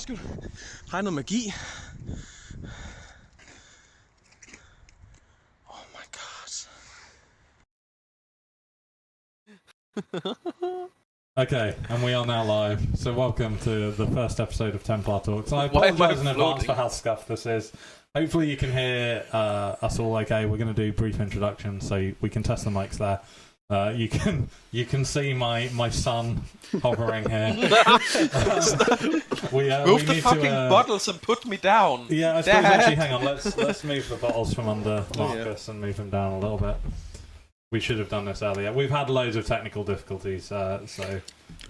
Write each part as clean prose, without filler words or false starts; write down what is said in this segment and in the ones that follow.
Undskyld. Har jeg noget magi? Oh my god. Okay, and we are now live. So welcome to the first episode of Templar Talks. I apologise in advance for how scuffed this is. Hopefully you can hear us all okay. We're going to do brief introductions so we can test the mics there. You can see my son hovering here. Move the fucking bottles and put me down. Yeah, I suppose actually, hang on. Let's move the bottles from under Marcus and move them down a little bit. We should have done this earlier. We've had loads of technical difficulties, so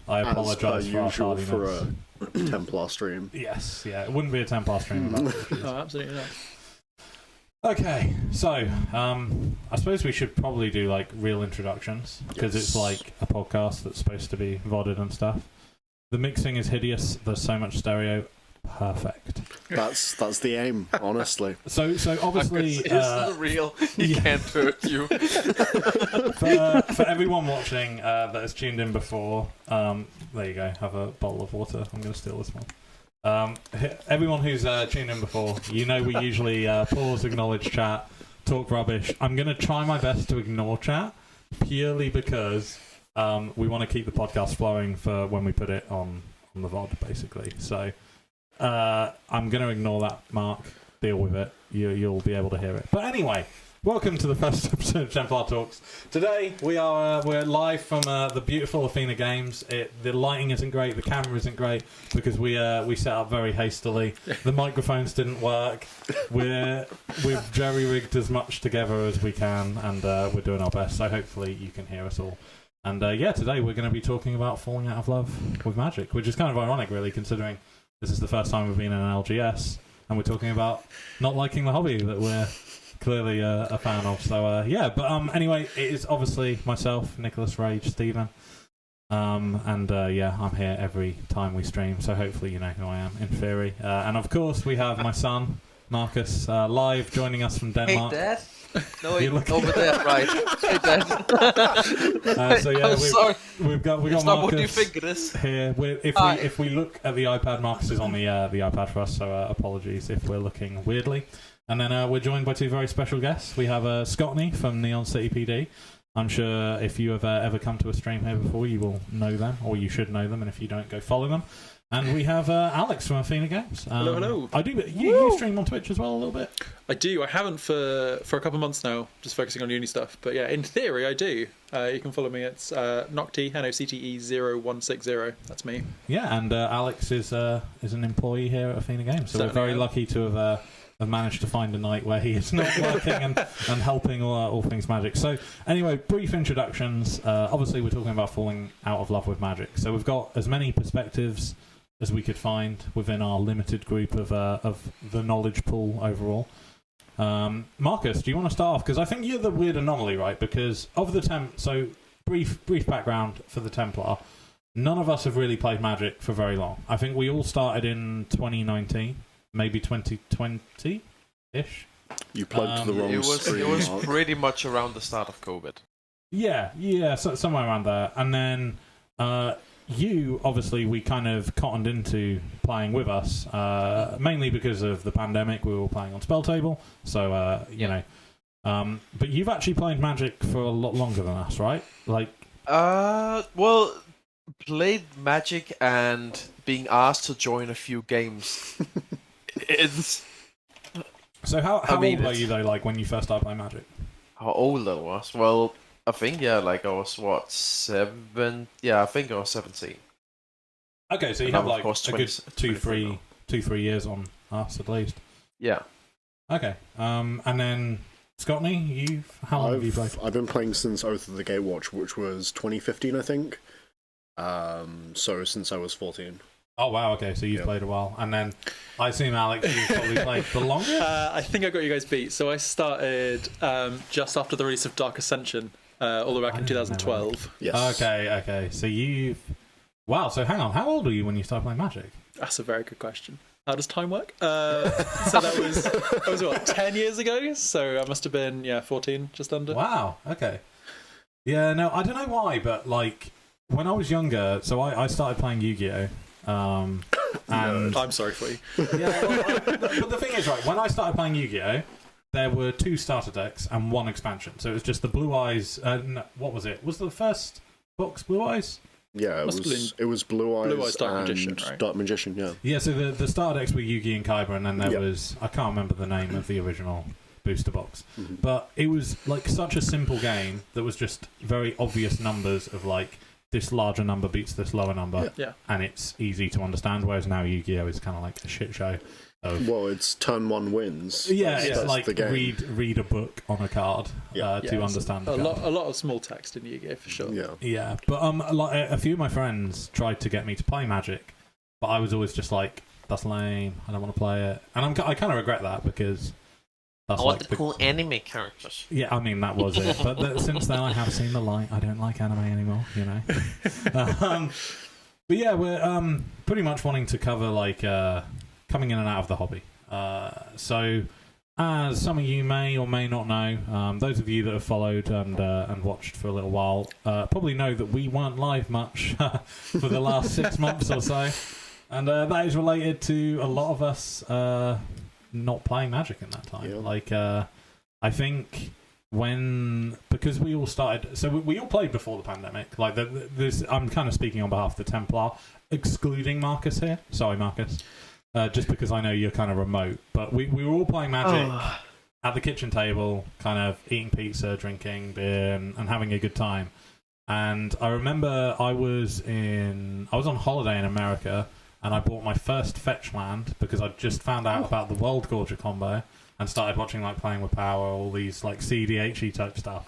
I apologise for our tardiness. For a Templar stream. Yes, yeah, it wouldn't be a Templar stream without issues. Oh, absolutely not. Okay, so I suppose we should probably do like real introductions because it's like a podcast that's supposed to be VODed and stuff. The mixing is hideous. There's so much stereo. Perfect. That's the aim, honestly. So obviously, it's real. He can't hurt you. for everyone watching that has tuned in before, there you go. Have a bottle of water. I'm going to steal this one. Everyone who's tuned in before, you know we usually pause, acknowledge chat, talk rubbish. I'm going to try my best to ignore chat purely because we want to keep the podcast flowing for when we put it on the VOD, basically. So I'm going to ignore that, Mark. Deal with it. You'll be able to hear it. But anyway, welcome to the first episode of Templar Talks. Today we're live from the beautiful Athena Games. The lighting isn't great, the camera isn't great because we set up very hastily. The microphones didn't work. We've jerry-rigged as much together as we can, and we're doing our best. So hopefully you can hear us all. And today we're going to be talking about falling out of love with Magic, which is kind of ironic, really, considering this is the first time we've been in an LGS, and we're talking about not liking the hobby that we're clearly a fan of. So anyway, it is obviously myself, Nicholas, Rage, Stephen, and I'm here every time we stream, so hopefully you know who I am in theory. And of course we have my son Marcus live joining us from Denmark. Hey, Dad. No, over there, right? Hey, Dad. Sorry. We've got it's Marcus not what you think it is. Here. If we look at the iPad, Marcus is on the iPad for us, so apologies if we're looking weirdly. And then we're joined by two very special guests. We have Scottney from Neon City PD. I'm sure if you have ever come to a stream here before, you will know them, or you should know them, and if you don't, go follow them. And we have Alex from Athena Games. Hello. I do. You stream on Twitch as well a little bit? I do. I haven't for a couple of months now, just focusing on uni stuff. But yeah, in theory, I do. You can follow me. It's Nocte, NOCTE 0160. That's me. Yeah, and Alex is an employee here at Athena Games, so we're very lucky to have managed to find a night where he is not working and helping all things Magic. So anyway, brief introductions. Obviously, we're talking about falling out of love with Magic. So we've got as many perspectives as we could find within our limited group of the knowledge pool overall. Marcus, do you want to start off? Because I think you're the weird anomaly, right? Because of the so brief background for the Templar. None of us have really played Magic for very long. I think we all started in 2019, maybe 2020-ish. You plugged the wrong screen. It was pretty much around the start of COVID. Yeah, so somewhere around there. And then you, obviously, we kind of cottoned into playing with us, mainly because of the pandemic. We were playing on Spell Table, so, you know. But you've actually played Magic for a lot longer than us, right? Well, played Magic and being asked to join a few games. It's... So how old were you, though, like, when you first started playing Magic? How old I was? Well, I think, I was, 7? Yeah, I think I was 17. Okay, so you have, like, a good 2-3 years on us, at least. Yeah. Okay, and then, Scottney, how long have you played? I've been playing since Oath of the Gatewatch, which was 2015, I think. So since I was 14. Oh, wow, okay, so you've played a while. And then, I assume, Alex, you've probably played the longest? I think I got you guys beat. So I started just after the release of Dark Ascension, all the way back in 2012. Yes. Okay, so you've... Wow, so hang on, how old were you when you started playing Magic? That's a very good question. How does time work? So that was what, 10 years ago? So I must have been, 14, just under. Wow, okay. Yeah, no, I don't know why, but, like, when I was younger, so I started playing YuGiOh, And I'm sorry for you. yeah, but the thing is, right, when I started playing Yu-Gi-Oh, there were 2 starter decks and 1 expansion. So it was just the Blue Eyes. No, what was it? Was the first box Blue Eyes? Yeah, it was Blue Eyes Dark and Magician, right? Dark Magician, yeah. Yeah, so the starter decks were Yugi and Kaiba, and then there was, I can't remember the name of the original booster box. Mm-hmm. But it was like such a simple game that was just very obvious numbers of like, this larger number beats this lower number, and it's easy to understand, whereas now Yu-Gi-Oh! Is kind of like a shit show. Well, it's turn 1 wins. Yeah, it's that's like the game. read a book on a card to understand the card. A lot of small text in Yu-Gi-Oh! For sure. Yeah, but like a few of my friends tried to get me to play Magic, but I was always just like, that's lame, I don't want to play it. And I kind of regret that, because that's I like want the cool anime characters. Yeah, I mean, that was it. But since then, I have seen the light. I don't like anime anymore, you know. But yeah, we're pretty much wanting to cover like coming in and out of the hobby. So, as some of you may or may not know, those of you that have followed and watched for a little while probably know that we weren't live much for the last 6 months or so, and that is related to a lot of us not playing Magic in that time. Yeah. Like, I think because we all started, so we all played before the pandemic. Like, I'm kind of speaking on behalf of the Templar, excluding Marcus here. Sorry, Marcus. Just because I know you're kind of remote, but we were all playing Magic at the kitchen table, kind of eating pizza, drinking beer, and having a good time. And I remember I was on holiday in America, and I bought my first fetch land because I just found out about the World Gorger combo and started watching like Playing with Power, all these like CDHE type stuff.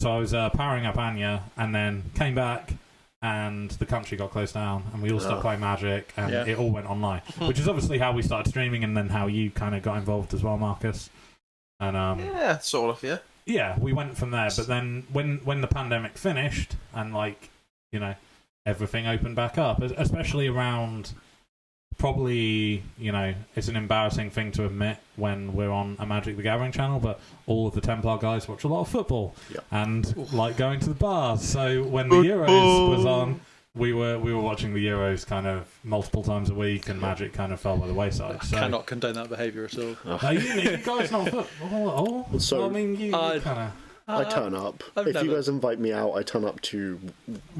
So I was powering up Anya, and then came back, and the country got closed down, and we all stopped playing Magic, and it all went online, which is obviously how we started streaming, and then how you kind of got involved as well, Marcus. And yeah, sort of, yeah. Yeah, we went from there. But then when the pandemic finished, and like, you know, everything opened back up, especially around, probably, you know, it's an embarrassing thing to admit when we're on a Magic the Gathering channel, but all of the Templar guys watch a lot of football and like going to the bars. So when the Euros was on, we were watching the Euros kind of multiple times a week, and Magic kind of fell by the wayside. I cannot condone that behaviour at all. No, you guys not football. So, I mean, you kind of. I turn up. If you guys invite me out, I turn up to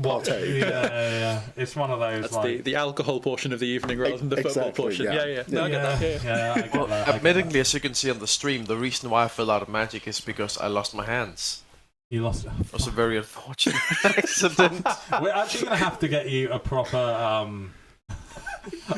partake. Yeah. It's one of those. That's like, the alcohol portion of the evening rather than the football portion. Yeah. No, I get that. Yeah, I get that. Admittedly, as you can see on the stream, the reason why I fell out of Magic is because I lost my hands. You lost. It was a very unfortunate accident. We're actually going to have to get you a proper.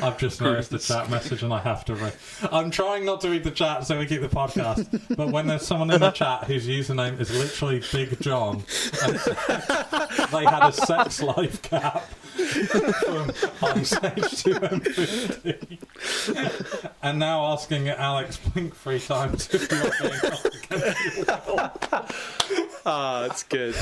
I've just noticed the chat message, and I have to read. I'm trying not to read the chat so we keep the podcast, but when there's someone in the chat whose username is literally Big John, and they had a sex life cap from Ice Age to M50, and now asking Alex Blink 3 times if you're being up against your will. It's good.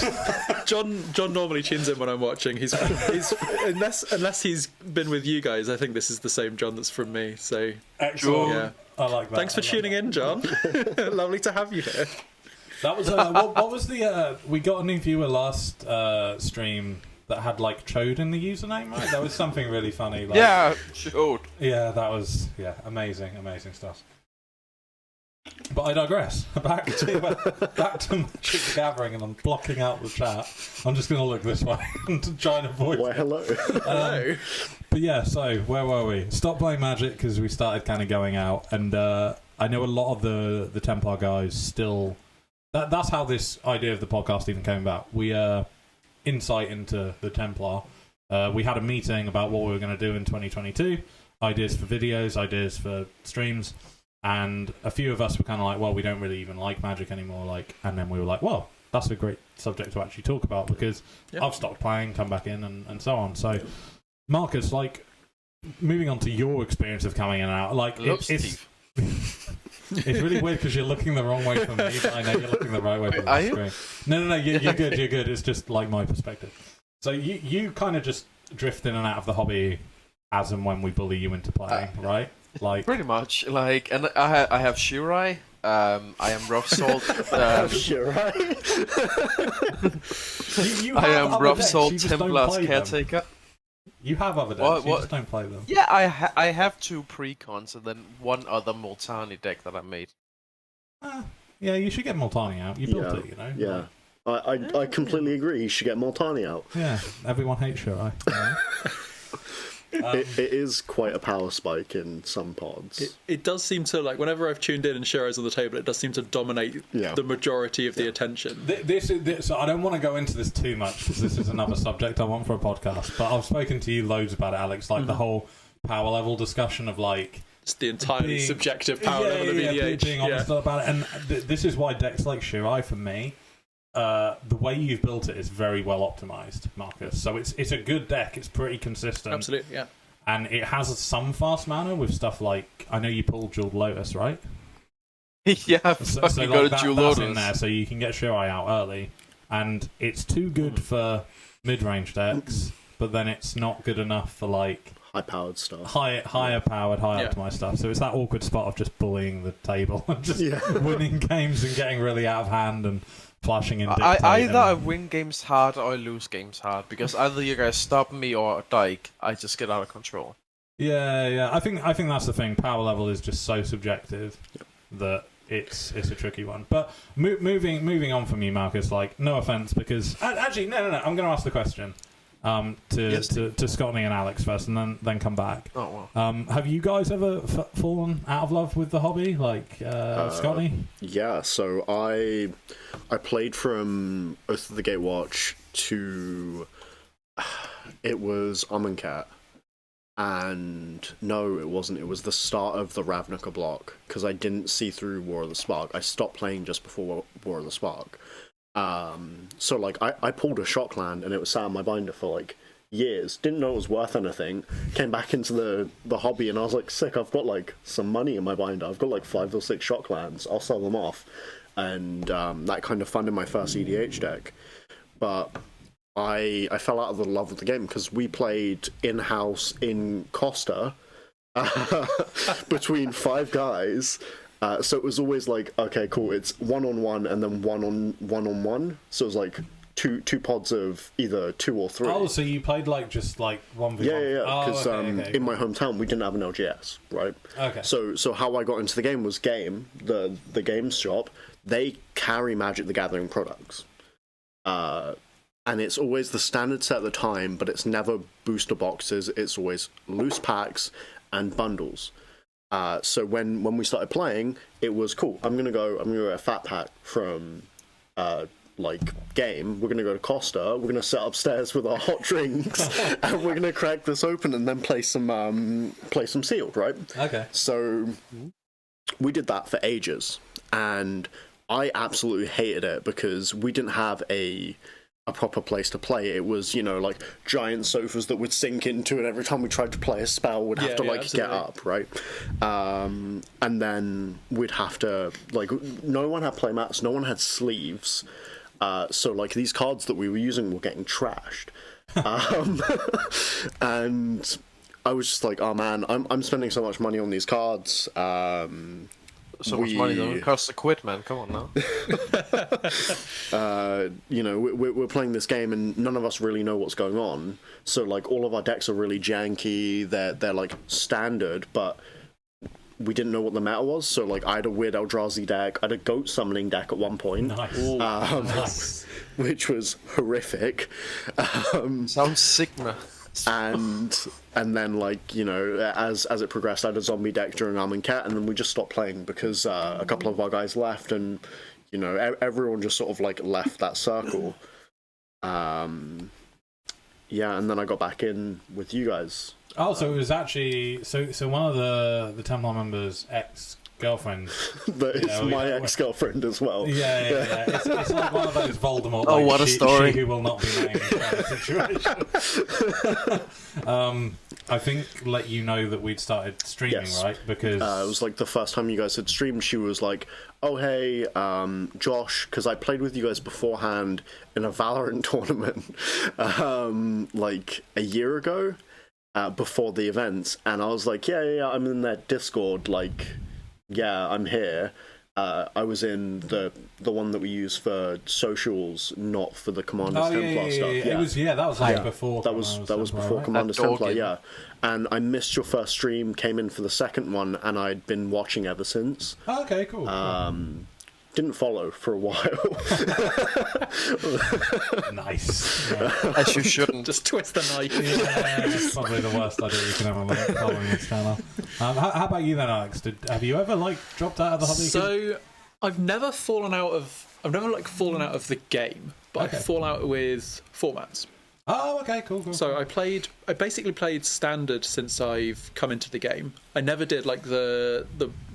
John normally tunes in when I'm watching. He's unless he's been with you guys. I think this is the same John that's from me. So Excellent. Yeah. I like that. Thanks for tuning in, John. Lovely to have you here. That was what was the we got a new viewer last stream that had like Chode in the username, right? That was something really funny. Like, Yeah, Chode. Yeah, that was amazing stuff. But I digress. Back to Magic the Gathering, and I'm blocking out the chat. I'm just going to look this way and try and avoid. Why, hello. Hello. But yeah, so where were we? Stopped playing Magic because we started kind of going out, and I know a lot of the Templar guys still. That's how this idea of the podcast even came about. We insight into the Templar. We had a meeting about what we were going to do in 2022, ideas for videos, ideas for streams. And a few of us were kind of like, well, we don't really even like Magic anymore. Like, and then we were like, well, that's a great subject to actually talk about because I've stopped playing, come back in, and so on. So, Marcus, like, moving on to your experience of coming in and out, like, it's really weird because you're looking the wrong way from me, but I know you're looking the right way from the screen. No, you're good. It's just like my perspective. So you kind of just drift in and out of the hobby as and when we bully you into playing, right? Like pretty much, like, and I have Shirai. I am Rough Salt. Shirai. I am Rough Salt Templar's caretaker. You have other decks, What- you what- just don't play them. Yeah, I have 2 precons and then one other Multani deck that I made. Yeah, you should get Multani out. You built it, you know? Yeah. I completely agree. You should get Multani out. Yeah, everyone hates Shirai. It is quite a power spike in some pods. It does seem to, like, whenever I've tuned in and Shiro's on the table, it does seem to dominate the majority of the attention. So I don't want to go into this too much because this is another subject I want for a podcast. But I've spoken to you loads about it, Alex. Like the whole power level discussion of like It's the entirely subjective power level of EDH. Being honest about it, and this is why decks like Shirai for me. The way you've built it is very well optimized, Marcus. So it's a good deck. It's pretty consistent. Absolutely, yeah. And it has some fast mana with stuff like, I know you pulled Jeweled Lotus, right? Yeah, I So fucking like got a Jewel that's Lotus. in there, so you can get Shirai out early. And it's too good for mid-range decks, but then it's not good enough for like High-powered stuff. higher powered, high optimized stuff. So it's that awkward spot of just bullying the table and just winning games and getting really out of hand and flashing in dictate. Either I win games hard or I lose games hard, because either you guys stop me or like I just get out of control. Yeah. I think that's the thing. Power level is just so subjective that it's a tricky one. But moving on from you, Marcus. Like, no offense, because actually, no. I'm going to ask the question to Scotty and Alex first, and then come back. Oh well. Have you guys ever fallen out of love with the hobby, like Scotty? Yeah, so I played from Oath of the Gatewatch to it was Amonkhet, and no, it wasn't. It was the start of the Ravnica block because I didn't see through War of the Spark. I stopped playing just before War of the Spark. So like I pulled a Shockland and it was sat in my binder for like years. Didn't know it was worth anything. Came back into the hobby and I was like, sick, I've got like some money in my binder. I've got like 5 or 6 Shocklands. I'll sell them off. And that kind of funded my first EDH deck. But I fell out of the love of the game because we played in-house in Costa between 5 guys. So it was always like, okay, cool, it's 1-on-1 and then 1-on-1. So it was like two pods of either 2 or 3. Oh, so you played like just like 1v1? Yeah, because okay. in my hometown we didn't have an LGS, right? Okay. So how I got into the game was Game, the games shop. They carry Magic the Gathering products. And it's always the standard set at the time, but it's never booster boxes. It's always loose packs and bundles. So when we started playing, it was cool. I'm gonna go get a fat pack from like Game. We're gonna go to Costa. We're gonna sit upstairs with our hot drinks, and we're gonna crack this open and then play some sealed, right? Okay. So we did that for ages, and I absolutely hated it because we didn't have a proper place to play. It was, like giant sofas that would sink into, and every time we tried to play a spell we'd have to get up, right? And then we'd have to no one had playmats, no one had sleeves, so like these cards that we were using were getting trashed. And I was just like, oh man, I'm spending so much money on these cards. So much money though. It costs a quid, man. Come on now. We're playing this game and none of us really know what's going on. So like all of our decks are really janky. They're like standard, but we didn't know what the meta was. So like I had a weird Eldrazi deck. I had a goat summoning deck at one point. Nice. Nice. Which was horrific. Sounds Sigma. And then as it progressed, I had a zombie deck during Amonkhet, and then we just stopped playing because a couple of our guys left, and everyone just sort of like left that circle. And then I got back in with you guys. Oh, so it was actually so one of the Templar members' ex-girlfriends. But it's my ex-girlfriend as well. Yeah. It's like one of those Voldemort. Oh, what a story! She who will not be named kind of situation. I think let you know that we'd started streaming, Yes. right? Because it was like the first time you guys had streamed. She was like, "Oh hey, Josh," because I played with you guys beforehand in a Valorant tournament, like a year ago, before the events, and I was like, "Yeah, I'm in their Discord, like." Yeah, I'm here. I was in the one that we use for socials, not for the Commanders Templar stuff. It was that was like before. That was before right? Commanders Templar, yeah. And I missed your first stream, came in for the second one, and I'd been watching ever since. Oh, okay, cool. Didn't follow for a while. Nice. Yeah. As you shouldn't. Just twist the knife. Yeah, it's probably the worst idea you can ever make following this channel. How about you then, Alex? Have you ever dropped out of the hobby? So I've never fallen out of the game, but Okay. I've fallen out with formats. Oh, okay, cool. So I basically played standard since I've come into the game. I never did like the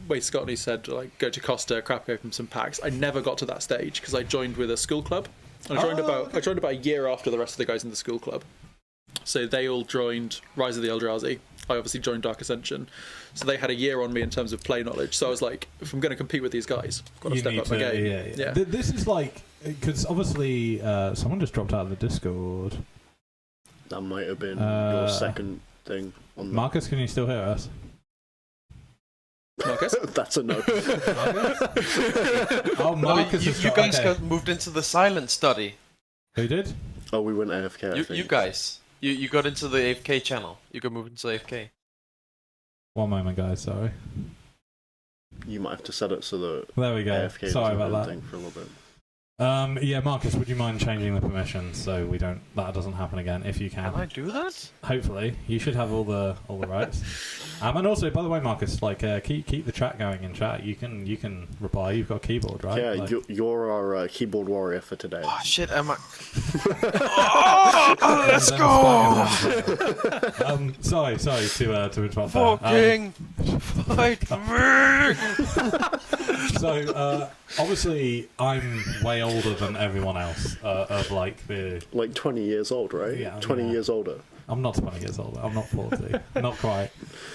way Scotty said, like go to Costa, crack open some packs. I never got to that stage because I joined with a school club. I joined about a year after the rest of the guys in the school club. So they all joined Rise of the Eldrazi. I obviously joined Dark Ascension. So they had a year on me in terms of play knowledge. So I was like, if I'm going to compete with these guys, I've got to step up my game. Yeah. This is like, because obviously someone just dropped out of the Discord. That might have been your second thing. On the... Marcus, can you still hear us? Marcus? That's a no. Oh, Marcus you guys got moved into the silent study. Who did? Oh, we went AFK. I think. You guys. You got into the AFK channel. You got moved into AFK. One moment, guys. Sorry. You might have to set it so that There we go. AFK Sorry doesn't about thing for a little bit. that. Yeah, Marcus, would you mind changing the permissions so that doesn't happen again if you can? Can I do that? Hopefully, you should have all the rights. And also, by the way, Marcus, keep the chat going in chat. You can reply. You've got a keyboard, right? Yeah, you're our keyboard warrior for today. Oh shit! Am I? Let's go. Sorry to interrupt. Fucking fight me! So obviously, I'm way older than everyone else. Of like 20 years old, right? Yeah, 20 years older. I'm not 20 years older. I'm not 40. Not quite.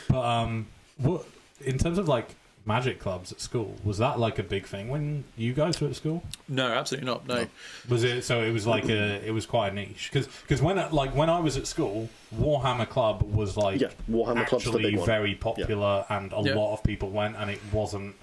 But what in terms of like Magic clubs at school, was that like a big thing when you guys were at school? No, absolutely not. No. Was it? So it was like it was quite a niche because when I was at school, Warhammer Club was like Warhammer Club's the actually big one. very popular, and a lot of people went, and it wasn't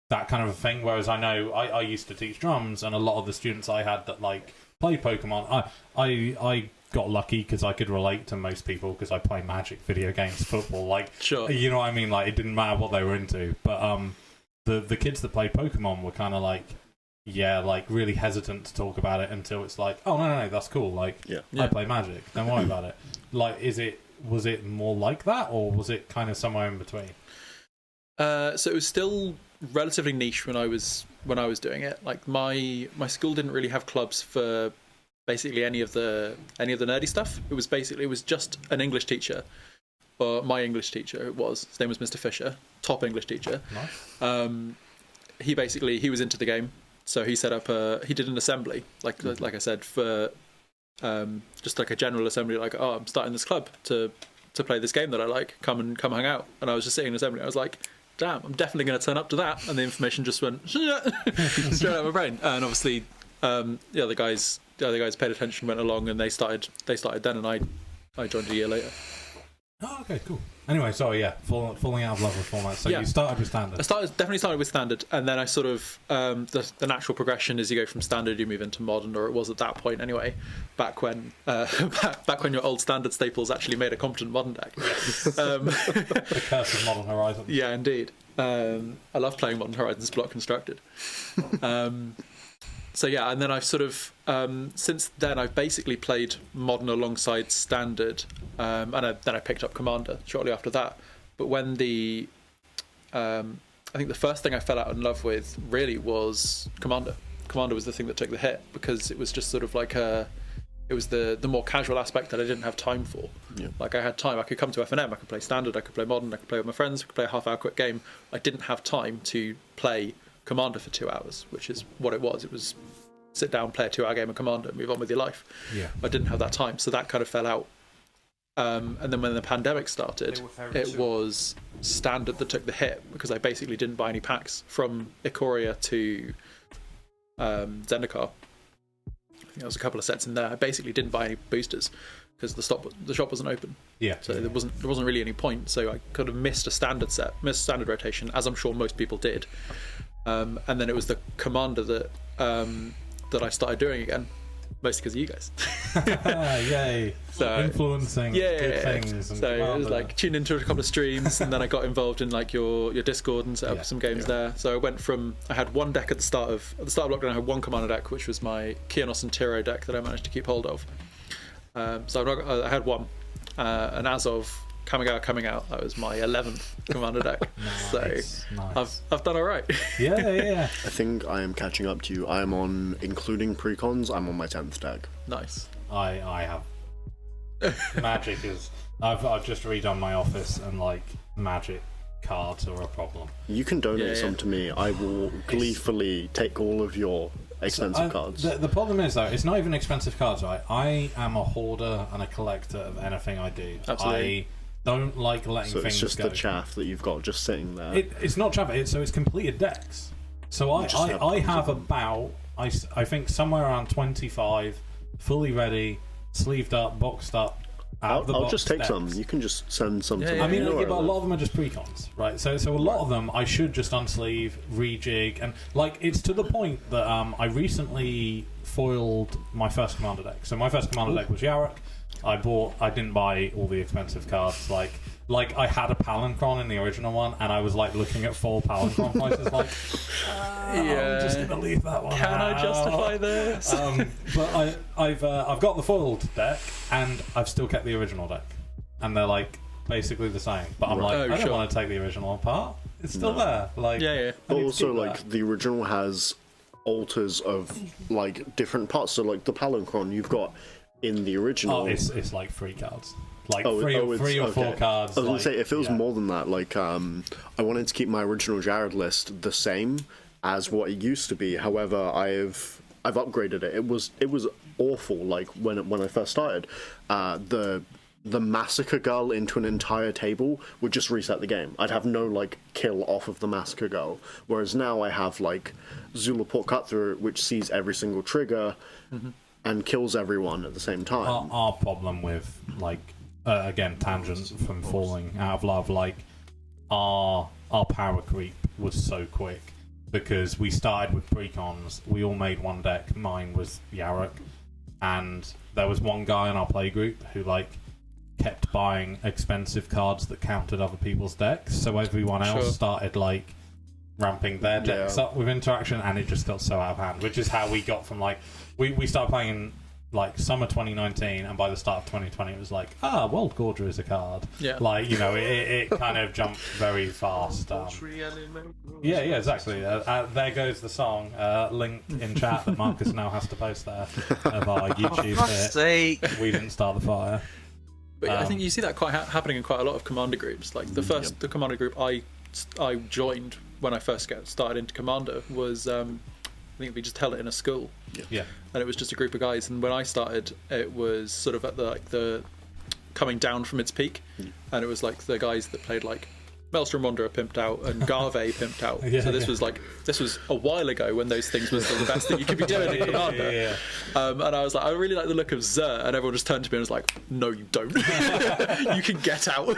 that kind of a thing. Whereas I know I used to teach drums, and a lot of the students I had that like play Pokemon, I got lucky because I could relate to most people because I play Magic, video games, football. Like, sure. You know what I mean? Like, it didn't matter what they were into. But the kids that play Pokemon were kind of like, really hesitant to talk about it until it's like, oh no, that's cool. Like, I play Magic. Don't worry about it. Like, was it more like that, or was it kind of somewhere in between? So it was still relatively niche when I was doing it. Like my school didn't really have clubs for basically any of the nerdy stuff. It was just an English teacher, or my English teacher. His name was Mr. Fisher, top English teacher. Nice. He was into the game, so he set up he did an assembly, like I said, for just like a general assembly, like, oh, I'm starting this club to play this game that I like. Come hang out. And I was just sitting in assembly. I was like, damn, I'm definitely going to turn up to that. And the information just went straight out of my brain. And obviously, the other guys paid attention, went along, and they started then, and I joined a year later. Oh, okay, cool. Anyway, sorry, falling out of love with formats. So you started with standard. Definitely started with standard, and then I sort of the natural progression is you go from standard, you move into modern, or it was at that point anyway. Back when your old standard staples actually made a competent modern deck. The curse of Modern Horizons. Yeah, indeed. I love playing Modern Horizons block constructed. So yeah, and then I've sort of since then I've basically played modern alongside standard, and then I picked up Commander shortly after that. But when I think the first thing I fell out in love with really was Commander. Commander was the thing that took the hit because it was just sort of like it was the more casual aspect that I didn't have time for. Yeah. Like I had time, I could come to FNM, I could play standard, I could play modern, I could play with my friends, I could play a half-hour quick game. I didn't have time to play Commander for 2 hours, which is what it was. It was sit down, play a 2-hour game of Commander, move on with your life. Yeah. I didn't have that time, so that kind of fell out. And then when the pandemic started, it was standard that took the hit because I basically didn't buy any packs from Ikoria to Zendikar. I think there was a couple of sets in there. I basically didn't buy any boosters because the shop wasn't open. Yeah. So there wasn't really any point. So I could have missed a standard rotation, as I'm sure most people did. and then it was the Commander that that I started doing again, mostly because of you guys. Yay! So, influencing good things. And so it was like tuned into a couple of streams, and then I got involved in like your Discord and set up some games there. So I went from, I had one deck at the start of lockdown. I had one Commander deck, which was my Kianos and Tiro deck that I managed to keep hold of. So I had one, and as of coming out, that was my 11th Commander deck. Nice, So nice. I've done all right. Yeah. I think I am catching up to you. I am on, including precons, I'm on my 10th deck. Nice. I have. Magic is. I've just redone my office, and like Magic cards are a problem. You can donate some to me. I will gleefully take all of your expensive cards. The problem is though, it's not even expensive cards, right? I am a hoarder and a collector of anything I do. Absolutely. I don't like letting So things it's just go. the chaff that you've got just sitting there. It's not chaff. So it's completed decks. So I have about I think somewhere around 25 fully ready, sleeved up, boxed up. I'll just take decks. some. You can just send some to me. I mean, You know but a where I lot live. of them are just precons, right? So a lot of them I should just unsleeve, rejig, and like it's to the point that I recently foiled my first Commander deck. So my first Commander deck was Yarok. I didn't buy all the expensive cards. Like I had a Palinchron in the original one, and I was like looking at full Palinchron prices, like I'm just gonna leave that one. Can I out. justify this? But I've got the foiled deck, and I've still kept the original deck, and they're like basically the same. But I'm like, I don't want to take the original apart. It's still there. Like, Yeah. I But need to also, keep like, that. the original has alters of, like, different parts. So, like, the Palinchron you've got in the original... Oh, it's like 3 cards. Like Oh, three or four okay. cards. I was like, gonna say, if it was yeah. more than that, like, I wanted to keep my original Jared list the same as what it used to be. However, I've upgraded it. It was awful. Like when I first started, the massacre girl into an entire table would just reset the game. I'd have no like kill off of the massacre girl. Whereas now I have like Zulaport Cut Through, which sees every single trigger and kills everyone at the same time. Our problem with like again tangent from falling out of love, like our power creep was so quick because we started with precons. We all made one deck. Mine was Yarok, and there was one guy in our play group who like kept buying expensive cards that countered other people's decks. So everyone else started like ramping their decks up with interaction, and it just got so out of hand. Which is how we got from like we started playing like summer 2019, and by the start of 2020 it was like World Gorger is a card. Like, you know, it kind of jumped very fast. Yeah, exactly. There goes the song link in chat that Marcus now has to post there of our YouTube hit. We didn't start the fire. But I think you see that quite happening in quite a lot of Commander groups. Like the Commander group I joined when I first started into Commander was I think we just held it in a school. Yeah. And it was just a group of guys. And when I started, it was sort of at the coming down from its peak, and it was like the guys that played like Maelstrom Wanderer pimped out and Garve pimped out. So this was a while ago when those things were still the best thing you could be doing in Commander. And I was like, I really like the look of Xur, and everyone just turned to me and was like, no, you don't. You can get out. I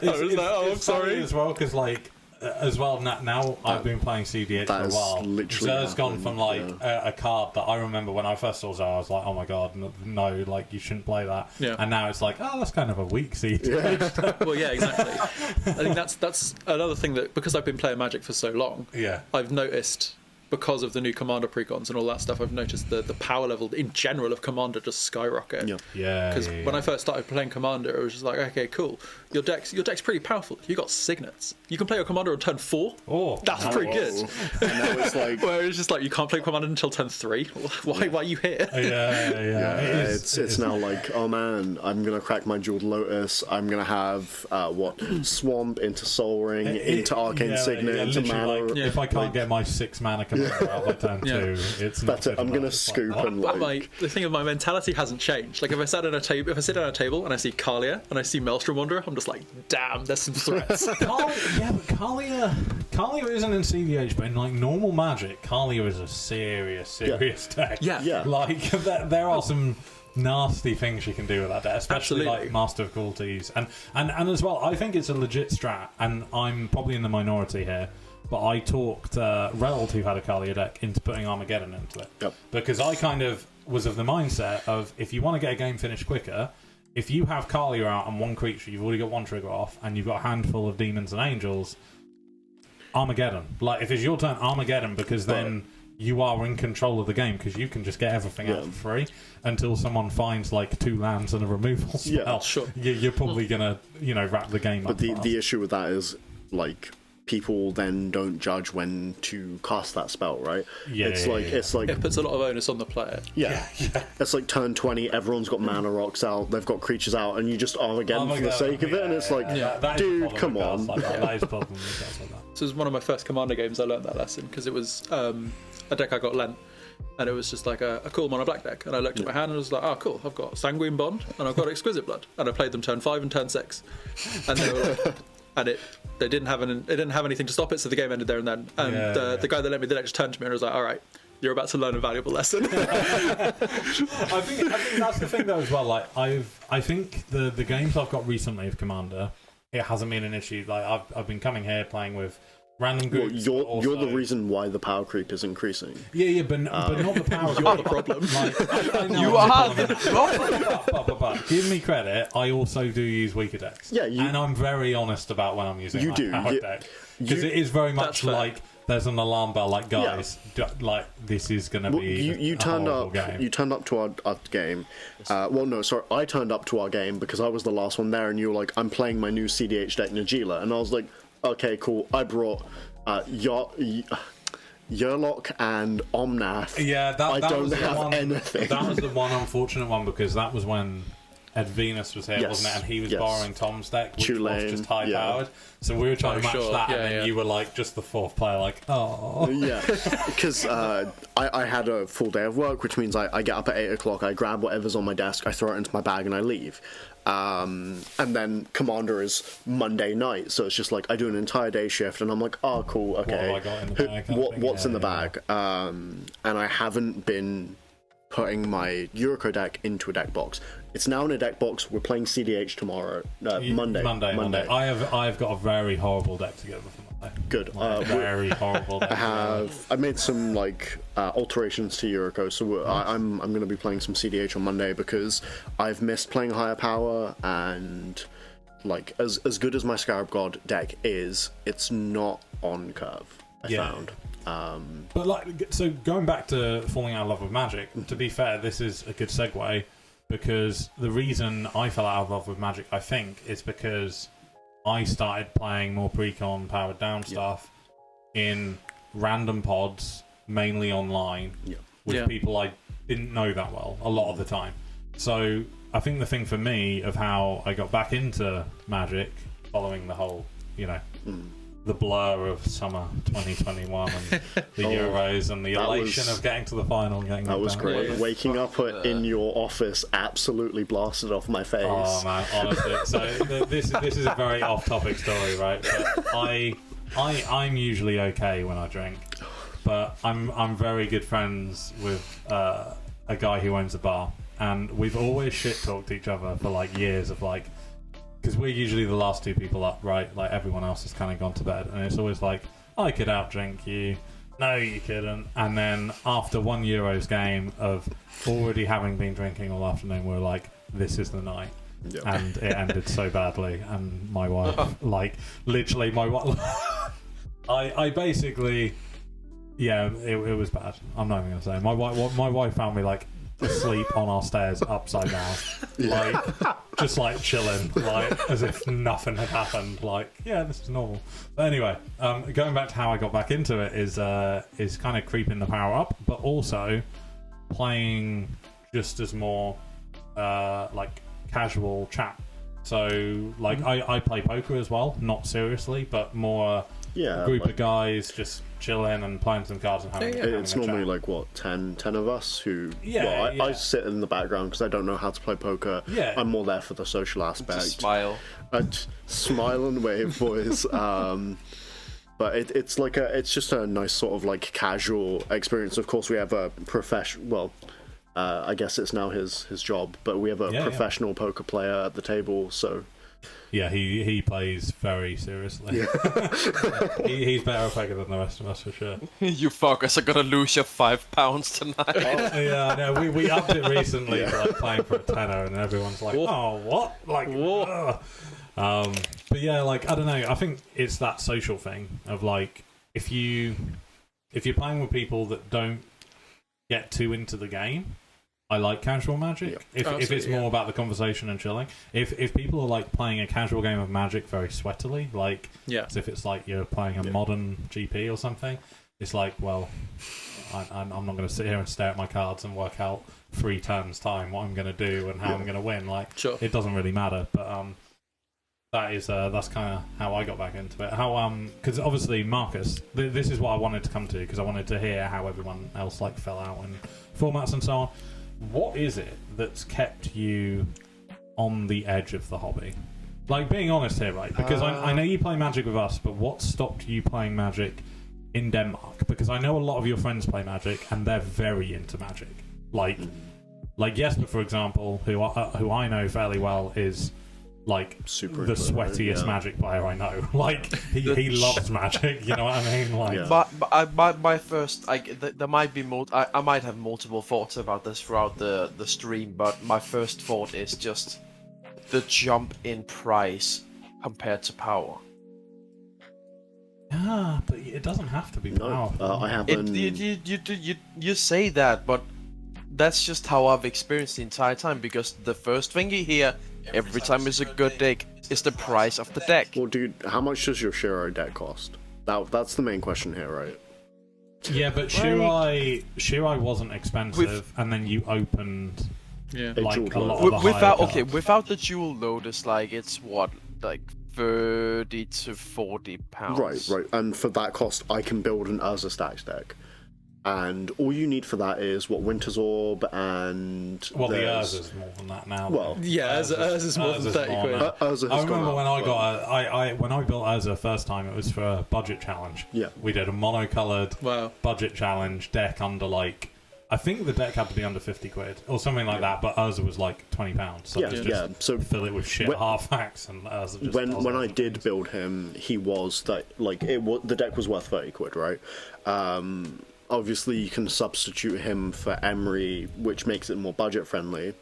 was like, oh, I'm sorry as well, because like as well now I've been playing CDH for a while. Xur's gone from like a card that I remember when I first saw Xur, I was like, oh my god, no, like you shouldn't play that. And now it's like, oh, that's kind of a weak CDH. Well, yeah, exactly. I think that's another thing that, because I've been playing Magic for so long, I've noticed, because of the new Commander precons and all that stuff, I've noticed the power level in general of Commander just skyrocket. Because when I first started playing Commander, it was just like, okay, cool, your deck's pretty powerful. You got signets. You can play your Commander on turn 4. Oh, that's pretty good. And now it's like, where it's just like you can't play Commander until turn 3. Why are you here? It's now like, oh man, I'm gonna crack my Jeweled Lotus. I'm gonna have Swamp into Soul Ring, into Arcane Signet, into Mana. Like, if I can't get my 6 mana Commander out by turn 2, it's not that's it. I'm gonna scoop and like. The thing of my mentality hasn't changed. Like if I sit down at a table and I see Kalia and I see Maelstrom Wanderer, I'm just like, damn, there's some threats. But Kalia isn't in CDH, but in like normal Magic, Kalia is a serious deck. Like there are some nasty things you can do with that deck, especially like Master of Cruelties, and as well, I think it's a legit strat, and I'm probably in the minority here. but I talked Reld, who had a Kalia deck, into putting Armageddon into it. Yep. Because I kind of was of the mindset of, if you want to get a game finished quicker, if you have Kalia out and one creature, you've already got one trigger off, and you've got a handful of demons and angels, Armageddon. Like, if it's your turn, Armageddon, because then you are in control of the game, because you can just get everything out for free until someone finds like 2 lands and a removal spell. Yeah, sure. You're probably gonna, wrap the game up. But the issue with that is, like, people then don't judge when to cast that spell, right? It's like It puts a lot of onus on the player. yeah. It's like turn 20, everyone's got mana rocks out, they've got creatures out, and you just again for the sake of it, and it's like, dude, come on. That is a problem with cards like that. So it was one of my first Commander games I learned that lesson, because it was a deck I got lent, and it was just like a cool mono black deck, and I looked at my hand and was like, oh cool, I've got Sanguine Bond and I've got Exquisite Blood, and I played them turn 5 and turn 6, and they were like, and it didn't have anything to stop it, so the game ended there and then. And the guy that lent me the deck just turned to me and was like, all right, you're about to learn a valuable lesson. I think that's the thing though as well. Like, I think the games I've got recently of Commander, it hasn't been an issue. Like, I've been coming here playing with random groups. Well, you're the reason why the power creep is increasing. But not the power creep. You're the problem. Like, I know You I'm are the problem. but give me credit, I also do use weaker decks. Yeah, and I'm very honest about when I'm using my power deck. Because it is very much like, there's an alarm bell, like, guys, like, this is going to be you turned up game. You turned up to our game. I turned up to our game because I was the last one there, and you were like, I'm playing my new CDH deck, Najila, and I was like, okay, cool. I brought Yurlok and Omnath. Yeah, that don't was the have one, anything. That was the one unfortunate one, because that was when Ed Venus was here, Yes, wasn't it? And he was yes. borrowing Tom's deck, which Tulane, was just high powered. So we were trying to match sure. that, Yeah, and then you were like just the fourth player, like, oh. Yeah, because I had a full day of work, which means I get up at 8 o'clock, I grab whatever's on my desk, I throw it into my bag, and I leave. And then Commander is Monday night, so it's just like I do an entire day shift, and I'm like, oh, cool, okay. What have I got in the bag? What's in the bag? And I haven't been putting my YuGiOh deck into a deck box. It's now in a deck box. We're playing CDH tomorrow, Monday. I've got a very horrible deck together for Monday. Good. Very horrible deck. I made some like alterations to YuGiOh, so I'm going to be playing some CDH on Monday because I've missed playing higher power, and like as good as my Scarab God deck is, it's not on curve. I found. But like, so going back to falling out of love with Magic, to be fair, this is a good segue, because the reason I fell out of love with Magic, I think, is because I started playing more pre-con powered down stuff in random pods, mainly online, with people I didn't know that well a lot of the time. So I think the thing for me of how I got back into Magic, following the whole, the blur of summer 2021 and the Euros and the elation of getting to the final and getting that was great. Yeah. Waking up in your office absolutely blasted off my face. Oh man, honestly. So this is a very off-topic story, right? But I'm usually okay when I drink, but I'm very good friends with a guy who owns a bar, and we've always shit-talked each other for like years of like, because we're usually the last two people up, right? Like, everyone else has kind of gone to bed, and it's always like, I could outdrink you. No, you couldn't. And then after one Euros game of already having been drinking all afternoon, we're like, this is the night. Yep. And it ended so badly. And my wife, like, literally, my wife, I basically, it was bad. I'm not even gonna say. My wife found me like asleep on our stairs upside down, like just like chilling, like as if nothing had happened, like this is normal. But anyway, going back to how I got back into it is kind of creeping the power up, but also playing just as more like casual chat. So like I play poker as well, not seriously, but more a group of guys just chilling and playing some cards and having it's normally chat. like what 10 of us who I sit in the background because I don't know how to play poker. I'm more there for the social aspect. Just smile. Smile and wave, boys. But it's just a nice sort of like casual experience. Of course we have a I guess it's now his job, but we have a professional poker player at the table, so Yeah, he plays very seriously. He's better affected than the rest of us for sure. You fuckers are gonna lose your £5 tonight. Yeah, no, we upped it recently, like playing for a tenner, and everyone's like, "Oh, what?" Like, but yeah, like I don't know. I think it's that social thing of like if you're playing with people that don't get too into the game. I like casual Magic. If it's more about the conversation and chilling. If people are like playing a casual game of Magic very sweatily, like as if it's like you're playing a modern GP or something, it's like, well, I'm not going to sit here and stare at my cards and work out 3 turns time what I'm going to do and how I'm going to win. Like, it doesn't really matter. But that's kind of how I got back into it. Because obviously Marcus, this is what I wanted to come to because I wanted to hear how everyone else like fell out in formats and so on. What is it that's kept you on the edge of the hobby? Like, being honest here, right? Because I know you play Magic with us, but what stopped you playing Magic in Denmark? Because I know a lot of your friends play Magic, and they're very into Magic. Like Jesper, for example, who I know fairly well, is like super the sweatiest Magic player I know. Like he loves Magic. You know what I mean? Like, my first, there might be I might have multiple thoughts about this throughout the stream, but my first thought is just the jump in price compared to power. Yeah, but it doesn't have to be powerful. I haven't. You say that, but that's just how I've experienced the entire time. Because the first thing you hear every time it's a good deck is the price of the deck. Well, dude, how much does your Shiro deck cost? That's the main question here, right? Yeah, but Shirai wasn't expensive, and then you opened like a lot of the without the dual load, it's what, like 30 to 40 pounds. Right. And for that cost, I can build an Urza Stacks deck. And all you need for that is Winter's Orb and... Well, the Urza's more than that now. Well, Urza's more than 30 quid. I remember when I built Urza first time, it was for a budget challenge. Yeah. We did a mono-coloured budget challenge deck under like... I think the deck had to be under 50 quid or something like that, but Urza was like £20. So so fill it with shit half-hacks and Urza just... When I did build him, he was... the deck was worth 30 quid, right? Obviously, you can substitute him for Emery, which makes it more budget-friendly.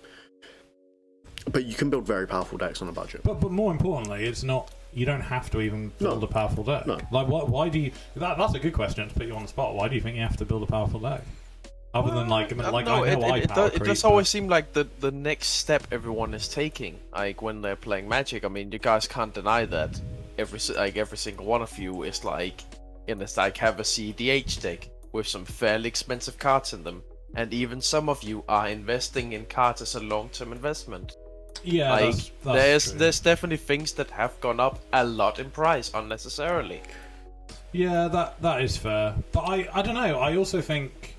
But you can build very powerful decks on a budget. But more importantly, it's not... You don't have to even build a powerful deck. No. Like, why do you... That's a good question to put you on the spot. Why do you think you have to build a powerful deck? Other than, it does always seem like the next step everyone is taking. Like, when they're playing Magic, I mean, you guys can't deny that every single one of you is like... have a CDH deck with some fairly expensive cards in them, and even some of you are investing in cards as a long-term investment. Yeah, that's there's definitely things that have gone up a lot in price unnecessarily. Yeah, that is fair, but I don't know. I also think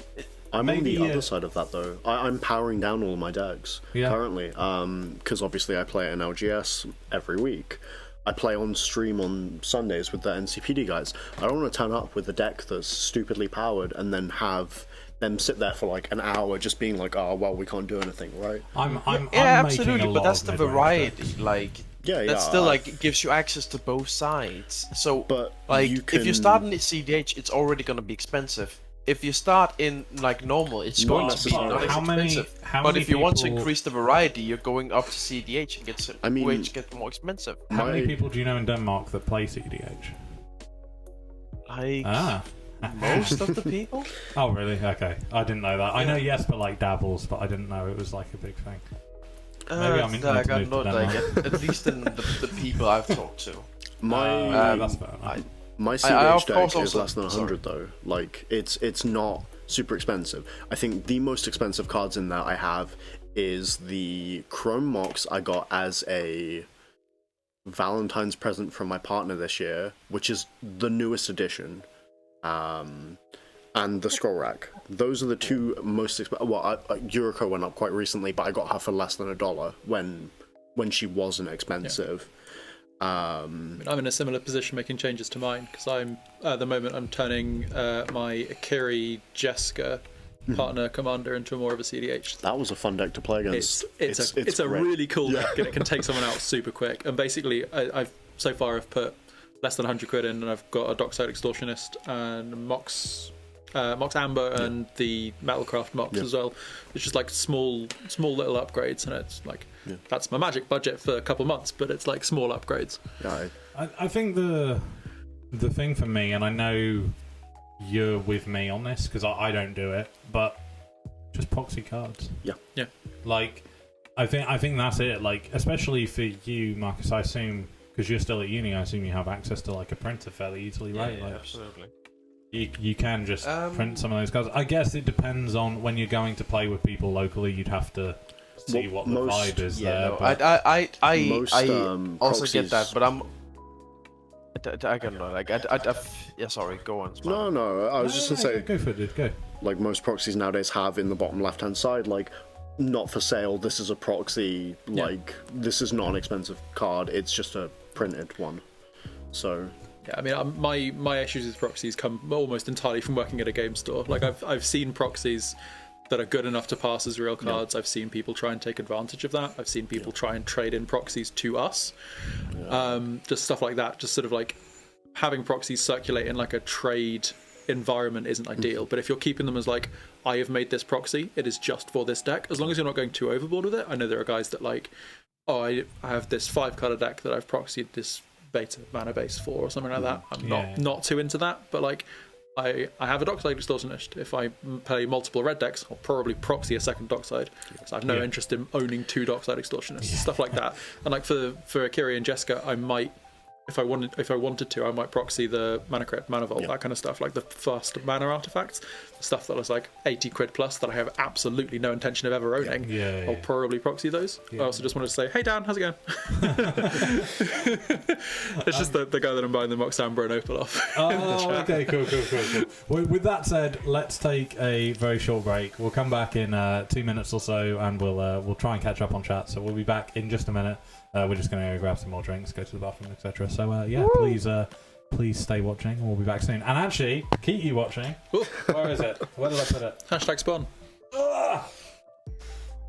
I'm on the other side of that though. I'm powering down all of my decks currently, because obviously I play an LGS every week. I play on stream on Sundays with the NCPD guys. I don't want to turn up with a deck that's stupidly powered and then have them sit there for like an hour just being like, oh, well, we can't do anything, right? I'm absolutely, but that's the variety. That still gives you access to both sides. So, if you start in CDH, it's already going to be expensive. If you start in normal, it's going to be not as expensive. But if you want to increase the variety, you're going up to CDH and which gets more expensive. How many people do you know in Denmark that play CDH? Most of the people. Oh really? Okay, I didn't know that. Yeah. I know Jesper dabbles, but I didn't know it was like a big thing. Maybe I'm at least in the people I've talked to. That's fair enough. My CDH deck is less than 100 though. It's not super expensive. I think the most expensive cards in there I have is the Chrome Mox I got as a Valentine's present from my partner this year, which is the newest edition, and the Scroll Rack. Those are the two most expensive. Well, Yuriko went up quite recently, but I got her for less than $1 when she wasn't expensive. I'm in a similar position making changes to mine because I'm at the moment I'm turning my Akiri Jeska partner commander into more of a CDH. That was a fun deck to play against. It's a really cool deck, and it can take someone out super quick. And basically, I've put less than 100 quid in, and I've got a Dockside Extortionist and Mox Amber and the Metalcraft Mox as well. It's just like small little upgrades, and it's like that's my Magic budget for a couple months, but it's like small upgrades. Yeah, I think the thing for me, and I know you're with me on this because I don't do it, but just proxy cards. Yeah. Like, I think that's it. Like, especially for you, Marcus. I assume because you're still at uni, I assume you have access to like a printer fairly easily, right? Yeah, like, absolutely. You can just print some of those cards. I guess it depends on when you're going to play with people locally. You'd have to see what the vibe is there. No, but I also proxies... get that, but I don't know. Like, yeah, sorry, go on. No, I was just gonna say, go for it, dude. Go. Like most proxies nowadays have in the bottom left-hand side, like, not for sale. This is a proxy. Like, this is not an expensive card. It's just a printed one. So. Yeah, I mean, my issues with proxies come almost entirely from working at a game store. Like, I've seen proxies that are good enough to pass as real cards. Yeah. I've seen people try and take advantage of that. I've seen people try and trade in proxies to us. Yeah. Just stuff like that. Just sort of like having proxies circulate in like a trade environment isn't ideal. But if you're keeping them as like, I have made this proxy, it is just for this deck. As long as you're not going too overboard with it. I know there are guys that like, oh, I have this 5-colour deck that I've proxied this beta mana base for or something like that. I'm not too into that, but like I have a Dockside Extortionist. If I play multiple red decks, I'll probably proxy a second Dockside because I have no interest in owning 2 Dockside Extortionists, stuff like that. And like for Akiri and Jessica, I might, if I wanted to, I might proxy the Mana Crypt, Mana Vault, that kind of stuff, like the fast mana artifacts, stuff that was like 80 quid plus that I have absolutely no intention of ever owning. I'll probably proxy those. I also just wanted to say, hey Dan, how's it going? It's just the guy that I'm buying the Mox Amber and Opal off. Oh, okay, cool. Well, with that said, let's take a very short break. We'll come back in 2 minutes or so, and we'll try and catch up on chat. So we'll be back in just a minute. We're just going to go grab some more drinks, go to the bathroom, etc. So please stay watching, and we'll be back soon. And actually, keep you watching. Where is it? Where did I put it? #spawn.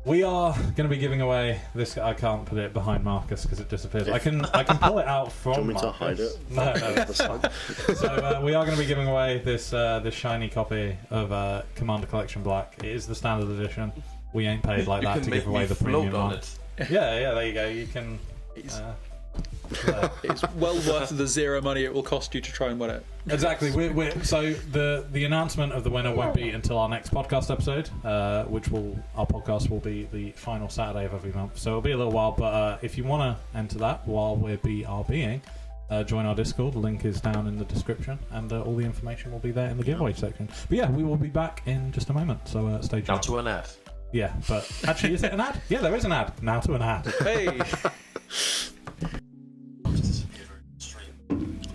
We are going to be giving away this. I can't put it behind Marcus because it disappears. I can pull it out from Marcus. Do you want me to hide it? No. So we are going to be giving away this shiny copy of Commander Collection Black. It is the standard edition. We ain't paid like that to give away the premium one. Yeah, there you go. You can. It's well worth the 0 money it will cost you to try and win it. Exactly. So the announcement of the winner won't be until our next podcast episode, our podcast will be the final Saturday of every month. So it'll be a little while, but if you want to enter that while we're BRBing, join our Discord. The link is down in the description, and all the information will be there in the giveaway section. But yeah, we will be back in just a moment. So stay tuned. Now to an ad. Yeah, but actually, is it an ad? Yeah, there is an ad. Now to an ad. Hey.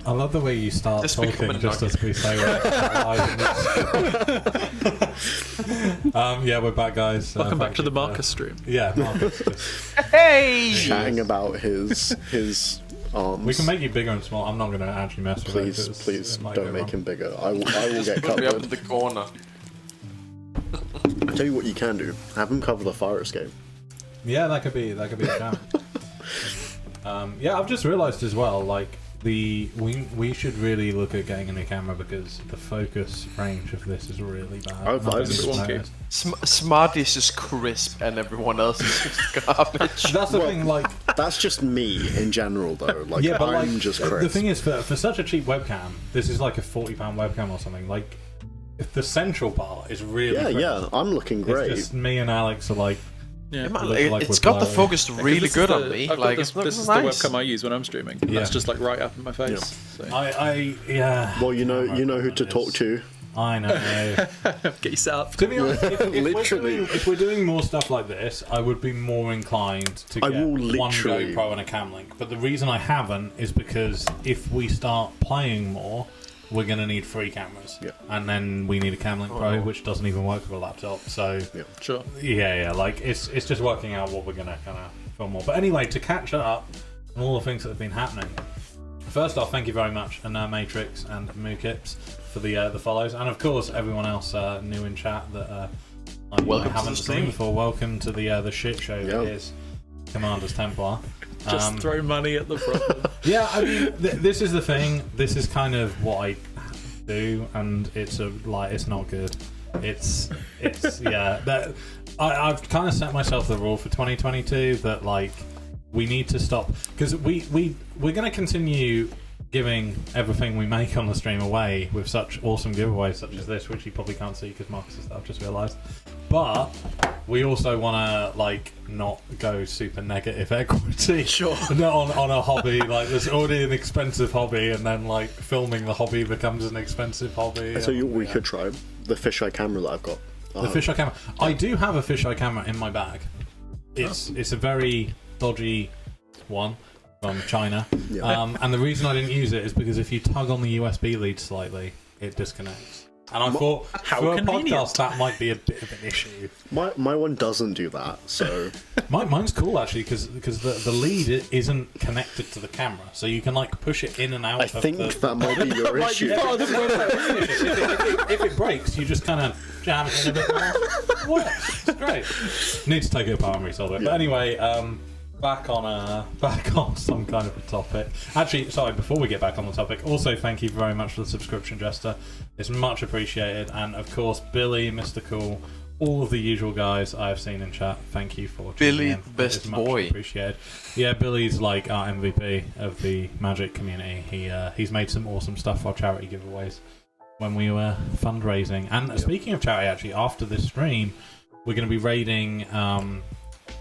I love the way you start talking just as we say yeah, we're back, guys. Welcome back to the Marcus stream. Yeah, Marcus. Hey! Chatting about his arms. We can make you bigger and small. I'm not going to actually mess with it. Please don't make him bigger. I will get Put me up covered. in the corner. I tell you what you can do. Have him cover the fire escape. Yeah, that could be a challenge. Yeah, I've just realised as well, like we should really look at getting a new camera because the focus range of this is really bad. Smart is just crisp and everyone else is just garbage. That's the thing, like that's just me in general though. Like yeah, but I'm like, just crisp. The thing is, for such a cheap webcam, this is like a £40 webcam or something. Like the central part is really yeah. I'm looking great. It's just me and Alex are like. Yeah, it's got the focus really good on me. Like this is nice. the webcam I use when I'm streaming. And that's just like right up in my face. Yeah. So. Well, you know who to talk to. I know. Get you set up. To be honest, Literally. if we're doing more stuff like this, I would be more inclined to get one GoPro and a cam link. But the reason I haven't is because if we start playing more, we're going to need 3 cameras. Yeah. And then we need a Cam Link Pro, which doesn't even work with a laptop. So, sure. Yeah, like, it's just working out what we're going to kind of film more. But anyway, to catch up on all the things that have been happening, first off, thank you very much, Matrix and Mookips for the follows, and of course everyone else new in chat that I haven't seen before. Welcome to the shit show that is Commanders Templar. Just throw money at the problem. Yeah, I mean, this is the thing. This is kind of what I do, and it's not good. It's yeah. I've kind of set myself the rule for 2022 that like we need to stop, because we're going to continue giving everything we make on the stream away with such awesome giveaways such as this, which you probably can't see because Marcus has I've just realised. But we also want to like not go super negative equity on a hobby like there's already an expensive hobby, and then like filming the hobby becomes an expensive hobby. So we could try the fisheye camera that I've got. The fisheye camera. I do have a fisheye camera in my bag. It's a very dodgy one from China, and the reason I didn't use it is because if you tug on the USB lead slightly, it disconnects. And I thought, for a podcast, that might be a bit of an issue. My one doesn't do that, so... Mine's cool, actually, because the lead isn't connected to the camera, so you can, like, push it in and out. I think that might be your issue. If it breaks, you just kind of jam it in a bit more. What? It's great. Need to take it apart and resolve it. But anyway, back on some kind of a topic. Actually, sorry, before we get back on the topic, also thank you very much for the subscription, Jester. It's much appreciated. And of course, Billy, Mr. Cool, all of the usual guys I have seen in chat, thank you for Billy, in. best much boy. Appreciated. Yeah, Billy's like our MVP of the Magic community. He's made some awesome stuff for charity giveaways when we were fundraising. And speaking of charity, actually, after this stream, we're going to be raiding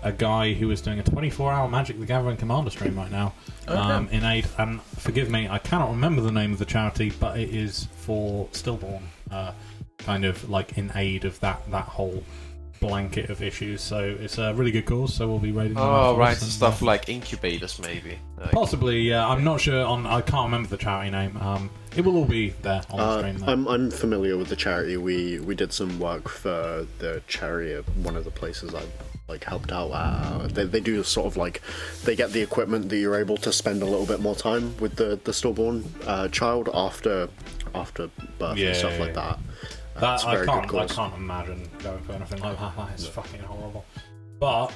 a guy who is doing a 24-hour Magic the Gathering Commander stream right now in aid, and forgive me, I cannot remember the name of the charity, but it is for stillborn, kind of like in aid of that whole blanket of issues. So it's a really good cause, so we'll be raiding them. Oh, right, stuff like incubators maybe. Possibly, yeah. I'm not sure I can't remember the charity name. It will all be there on the stream though. I'm familiar with the charity. We did some work for the charity at one of the places I helped out. They do sort of like, they get the equipment that you're able to spend a little bit more time with the stillborn child after birth and stuff like that. That's I very good cause. I can't imagine going for anything like that. That is fucking horrible. But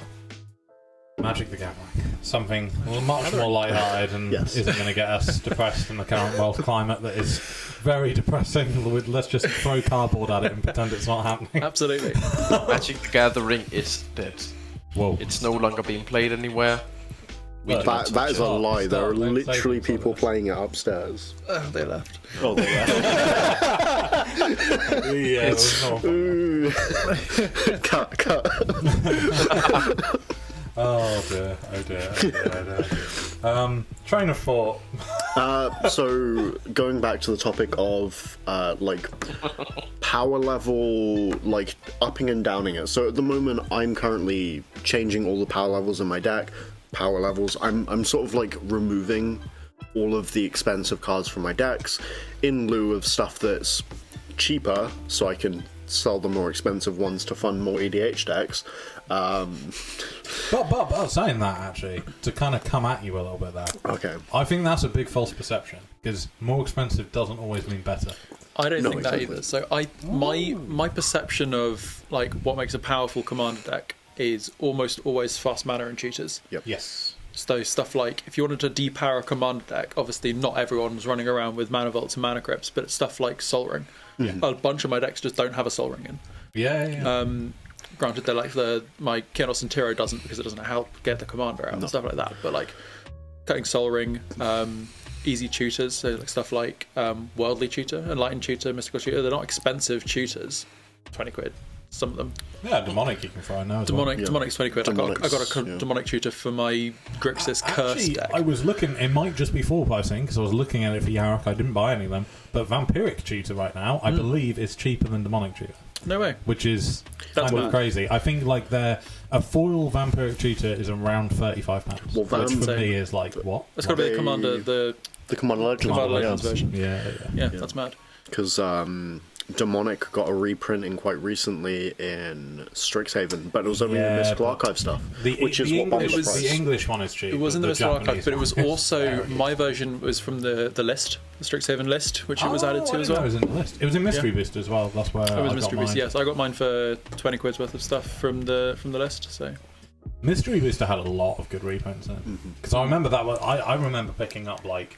Magic the Gathering, something much more lighthearted and isn't going to get us depressed in the current world climate that is very depressing. Let's just throw cardboard at it and pretend it's not happening. Absolutely. Magic the Gathering is dead. Whoa. It's no longer being played anywhere. That is a lie. There are literally people playing it upstairs. They left. Oh, they left. Yeah, Ooh. Cut. Oh dear. Train of thought. So going back to the topic of like power level, like upping and downing it. So at the moment, I'm currently changing all the power levels in my deck. Power levels. I'm sort of like removing all of the expensive cards from my decks in lieu of stuff that's cheaper, so I can sell the more expensive ones to fund more EDH decks. But saying that, actually, to kind of come at you a little bit there. Okay. I think that's a big false perception, because more expensive doesn't always mean better. I don't think that either. So my perception of like what makes a powerful commander deck is almost always fast mana and tutors. Yep. Yes. So stuff like, if you wanted to depower a commander deck, obviously not everyone's running around with mana vaults and mana crypts, but it's stuff like Soul Ring. Yeah. A bunch of my decks just don't have a Soul Ring in. Yeah. Granted, they're like my Chaos and Tiro doesn't, because it doesn't help get the commander out and stuff like that. But like cutting Soul Ring, easy tutors, so like stuff like Worldly Tutor, Enlightened Tutor, Mystical Tutor. They're not expensive tutors. 20 quid. Some of them. Yeah, Demonic you can find now as Demonic's 20 quid. I got a Demonic Tutor for my Grixis Curse deck. I was looking, it might just be full pricing, because I was looking at it for Yarok. I didn't buy any of them. But Vampiric Tutor right now, I believe, is cheaper than Demonic Tutor. No way. Which is kind of crazy. I think like a foil Vampiric Tutor is around £35. Well, which for me is like, what? It's got to be the Commander Legends version. Yeah, Yeah, that's mad. Because Demonic got a reprinting quite recently in Strixhaven, but it was only the Mystical Archive stuff, which is what bombed the price. The English one is cheap. It wasn't the Mystical Archive, but it was also my version was from the list, the Strixhaven list, which it was added to as well. It was in the list. It was in Mystery Booster as well. That's where it was I Mystery got Booster. mine. Yes, I got mine for 20 quid's worth of stuff from the list. So Mystery Booster had a lot of good reprints in it. Because I remember that one. I remember picking up like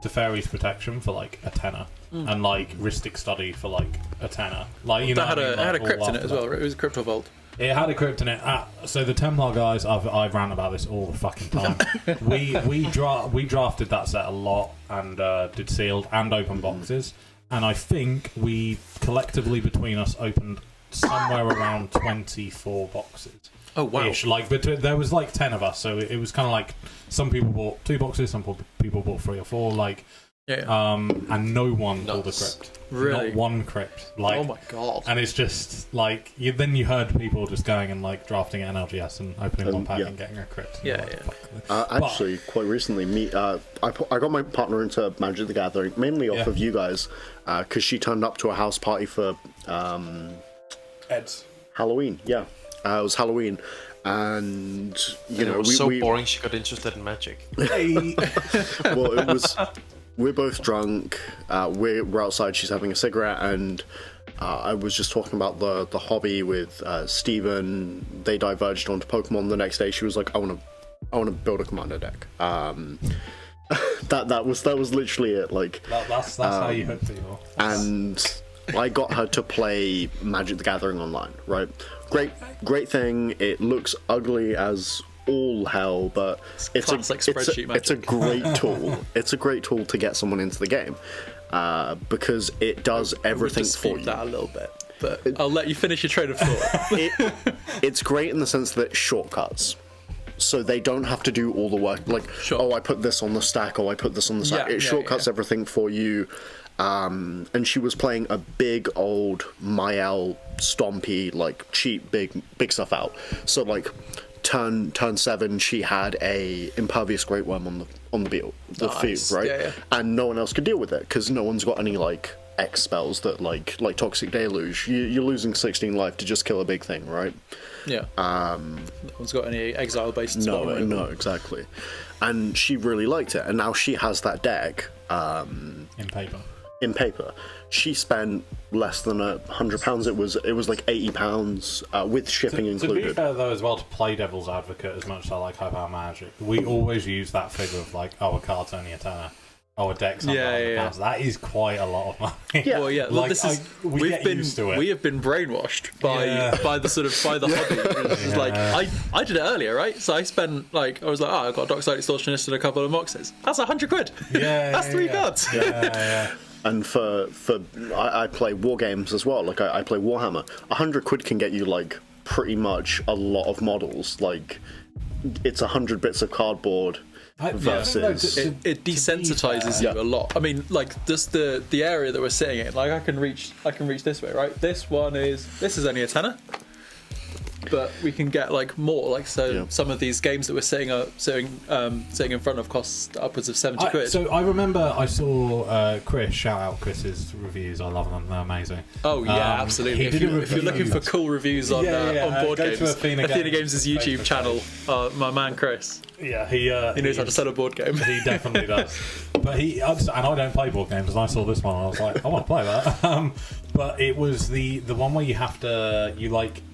Teferi's Protection for like a tenner, and like Rhystic Study for like a tenner. Like you know, it had a crypt in it as well. Right? It was a Crypto Vault. It had a crypt in it. So the Templar guys, I rant about this all the fucking time. we drafted that set a lot and did sealed and open boxes, and I think we collectively between us opened somewhere around 24 boxes. Oh wow! Ish. Like there was like 10 of us, so it was kind of like some people bought 2 boxes, some people bought 3 or 4. Like, and no one pulled a crypt. Really? Not one crypt. Like, oh my god! And it's just like then you heard people just going and like drafting at NLGS and opening one pack and getting a crypt. Actually, quite recently, I got my partner into Magic the Gathering mainly off of you guys, because she turned up to a house party for Ed's Halloween. Yeah. It was Halloween, and it was so boring she got interested in Magic. Well, it was. We're both drunk. We're outside. She's having a cigarette, and I was just talking about the hobby with Steven. They diverged onto Pokemon. The next day, she was like, "I want to build a Commander deck." That was literally it. Like that's how you hook people. And I got her to play Magic the Gathering online. Right. Great thing. It looks ugly as all hell, but it's a great tool. It's a great tool to get someone into the game, because it does everything for you. That a little bit, but I'll let you finish your train of thought. It's great in the sense that shortcuts. So they don't have to do all the work. Like, I put this on the stack. I put this on the stack. It shortcuts everything for you. And she was playing a big old Mael stompy, like cheap big stuff out. So like turn 7, she had a Impervious Great Worm on the field, right? And no one else could deal with it because no one's got any like X spells that like Toxic Deluge. You're losing 16 life to just kill a big thing, right? Yeah. No one's got any exile based spell. No, exactly. And she really liked it, and now she has that deck in paper. She spent less than £100. It was like £80 with shipping included. To be fair though, as well, to play devil's advocate, as much as I like high power Magic, we always use that figure of like, a card's only a tenner. A deck's under £100. That is quite a lot of money. Yeah. Well, yeah. Like, this is we get used to it. We have been brainwashed by the hobby. It's like I did it earlier, right? So I spent I was like, I got a Dockside Extortionist and a couple of Moxes. That's £100. Yeah, that's 3 cards. Yeah. And I play war games as well. Like I play Warhammer. £100 can get you like pretty much a lot of models. Like it's 100 bits of cardboard versus it desensitizes you a lot. I mean, like just the area that we're sitting in. Like I can reach this way, right? This is only a tenner. But we can get like more, like some of these games that we're sitting in front of cost upwards of £70. So I remember I saw Chris, shout out Chris's reviews. I love them; they're amazing. Oh yeah, absolutely. If you're looking for cool reviews on board games, Athena Games' YouTube channel. My man Chris. Yeah, he knows how to sell a board game. He definitely does. But and I don't play board games, and I saw this one, and I was like, I want to play that. But it was the one where you have to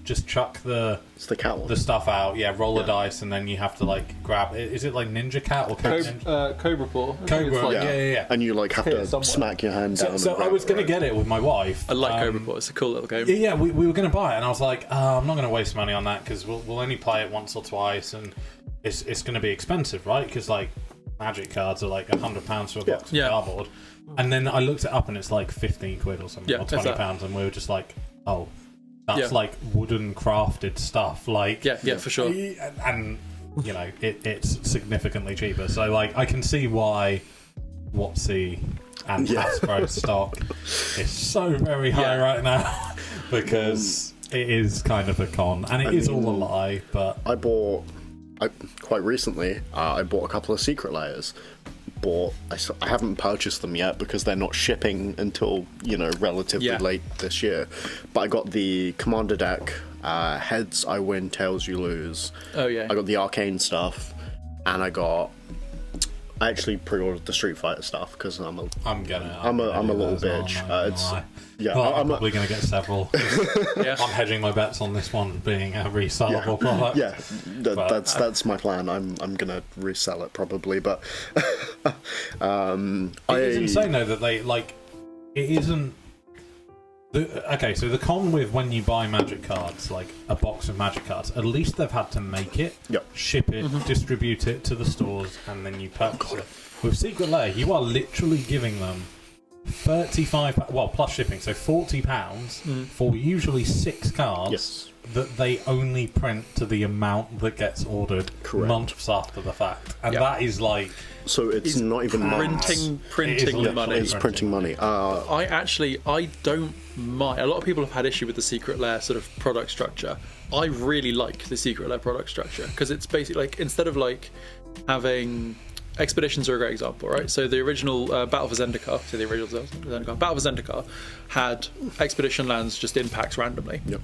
just chuck the stuff out, roll a dice, and then you have to like grab. Is it like Ninja Cat or Cobra Paw? Cobra, yeah. And you like have to smack your hand down. So I was going to get it with my wife. I like Cobra Paw. It's a cool little game. Yeah, we were going to buy it, and I was like, I'm not going to waste money on that because we'll only play it once or twice, and it's going to be expensive, right? Because like Magic cards are like £100 for a box of cardboard. And then I looked it up and it's like 15 quid or something, or £20, and we were just like, that's like wooden crafted stuff. Like for sure. And it's significantly cheaper. So like I can see why WotC and Hasbro stock is so very high right now because it is kind of a con, and it is all a lie. But quite recently, I bought a couple of secret layers bought. I haven't purchased them yet because they're not shipping until relatively late this year. But I got the Commander deck. Heads I win, tails you lose. Oh yeah. I got the arcane stuff, and I actually pre-ordered the Street Fighter stuff because I'm a little bitch. I'm probably going to get several. I'm hedging my bets on this one being a resellable product. Yeah, that's my plan. I'm going to resell it probably, but it's insane though that they it isn't. So the con with when you buy Magic cards, like a box of Magic cards, at least they've had to make it, ship it, distribute it to the stores, and then you purchase it. With Secret Lair, you are literally giving them £35, well, plus shipping, so £40 for usually 6 cards that they only print to the amount that gets ordered months after the fact. And that is like... So it's not even printing money. It's printing money. I don't mind. A lot of people have had issue with the Secret Lair sort of product structure. I really like the Secret Lair product structure because it's basically like, instead of like having... Expeditions are a great example, right? So the original Battle for Zendikar, Battle for Zendikar had expedition lands just in packs randomly. Yep.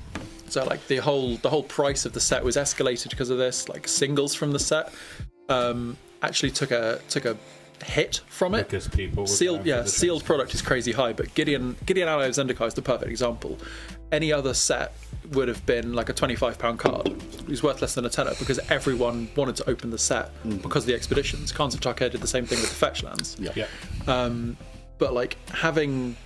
So like the whole price of the set was escalated because of this. Like singles from the set actually took a hit from it because people sealed product is crazy high, but Gideon Ally of Zendikar is the perfect example. Any other set would have been like a £25 card. It was worth less than a tenner because everyone wanted to open the set because of the expeditions. Khans of Tarkir did the same thing with the fetch lands. But like having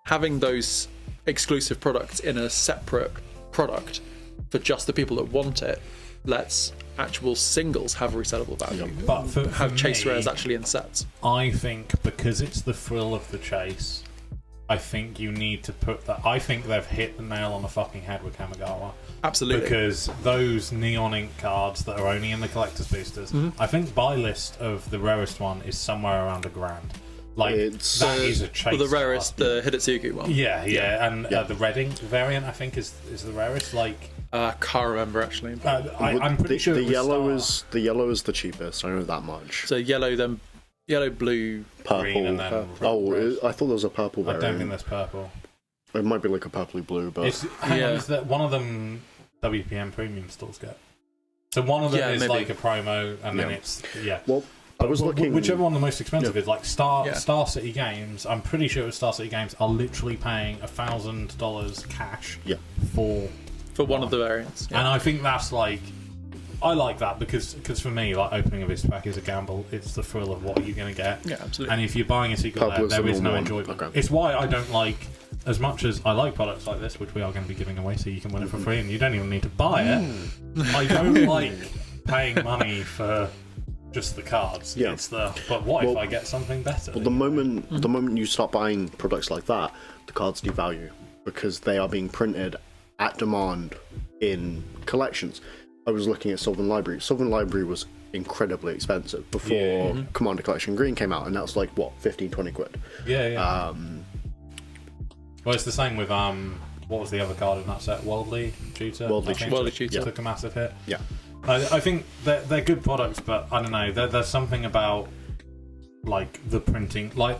those exclusive products in a separate product for just the people that want it lets actual singles have resellable value. But for chase me, rares actually in sets. I think because it's the thrill of the chase, I think you need to put that. I think they've hit the nail on the fucking head with Kamigawa. Absolutely. Because those Neon Ink cards that are only in the collector's boosters, I think buy list of the rarest one is somewhere around £1,000. Like, that is a chase. The rarest, card. the Hidetsugu one. And the Red Ink variant, I think, is the rarest. Like, can't remember actually. I'm pretty sure the yellow is the cheapest. I know that much. So yellow, then yellow, blue, purple. Green, and then I thought there was a purple variant. I don't think there's purple. It might be like a purpley blue, but is that one of them WPM premium stores get? So one of them is maybe. Like a promo, and then it's Well, I was looking. Whichever one the most expensive is, like Star City Games. I'm pretty sure Star City Games are literally paying $1,000 cash for one of the variants. And I think that's like, I like that because for me, like, opening a Vista pack is a gamble. It's the thrill of what you're going to get. Yeah, absolutely. And if you're buying a Secret Lair, there is no enjoyment. Okay. It's why I don't like, as much as I like products like this, which we are going to be giving away, so you can win it for free, and you don't even need to buy it. I don't like paying money for just the cards. Yeah. It's but what if I get something better? Well, the moment you start buying products like that, the cards devalue because they are being printed at demand in collections. I was looking at Sylvan Library. Sylvan Library was incredibly expensive before Commander Collection Green came out, and that was like, what, 15, 20 quid? Yeah. Well, it's the same with, what was the other card in that set? Worldly Tutor? Worldly Tutor. Took a massive hit. Yeah. I think they're good products, but I don't know. There's something about, like, the printing. Like,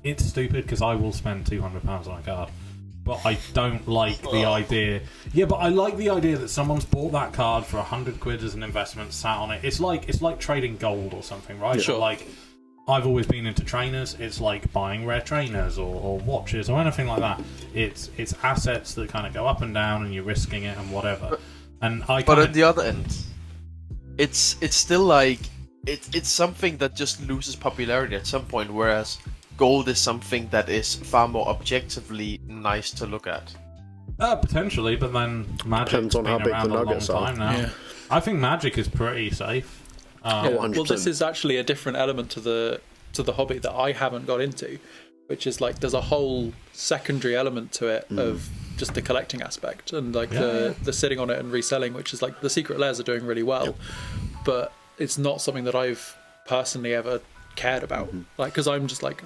it's stupid because I will spend £200 on a card. But I don't like the idea. Yeah, but I like the idea that someone's bought that card for £100 as an investment, sat on it. It's like trading gold or something, right? Yeah. Sure. Like, I've always been into trainers. It's like buying rare trainers or watches or anything like that. It's assets that kind of go up and down, and you're risking it and whatever. But on the other end, it's still like it's something that just loses popularity at some point, whereas gold is something that is far more objectively nice to look at. Potentially, but then Magic's depends on how been big around the a long nuggets are. time now. Yeah. I think Magic is pretty safe. Well, this is actually a different element to the hobby that I haven't got into, which is like there's a whole secondary element to it of just the collecting aspect and like the sitting on it and reselling, which is like the Secret Lairs are doing really well, but it's not something that I've personally ever cared about. Like, because I'm just like,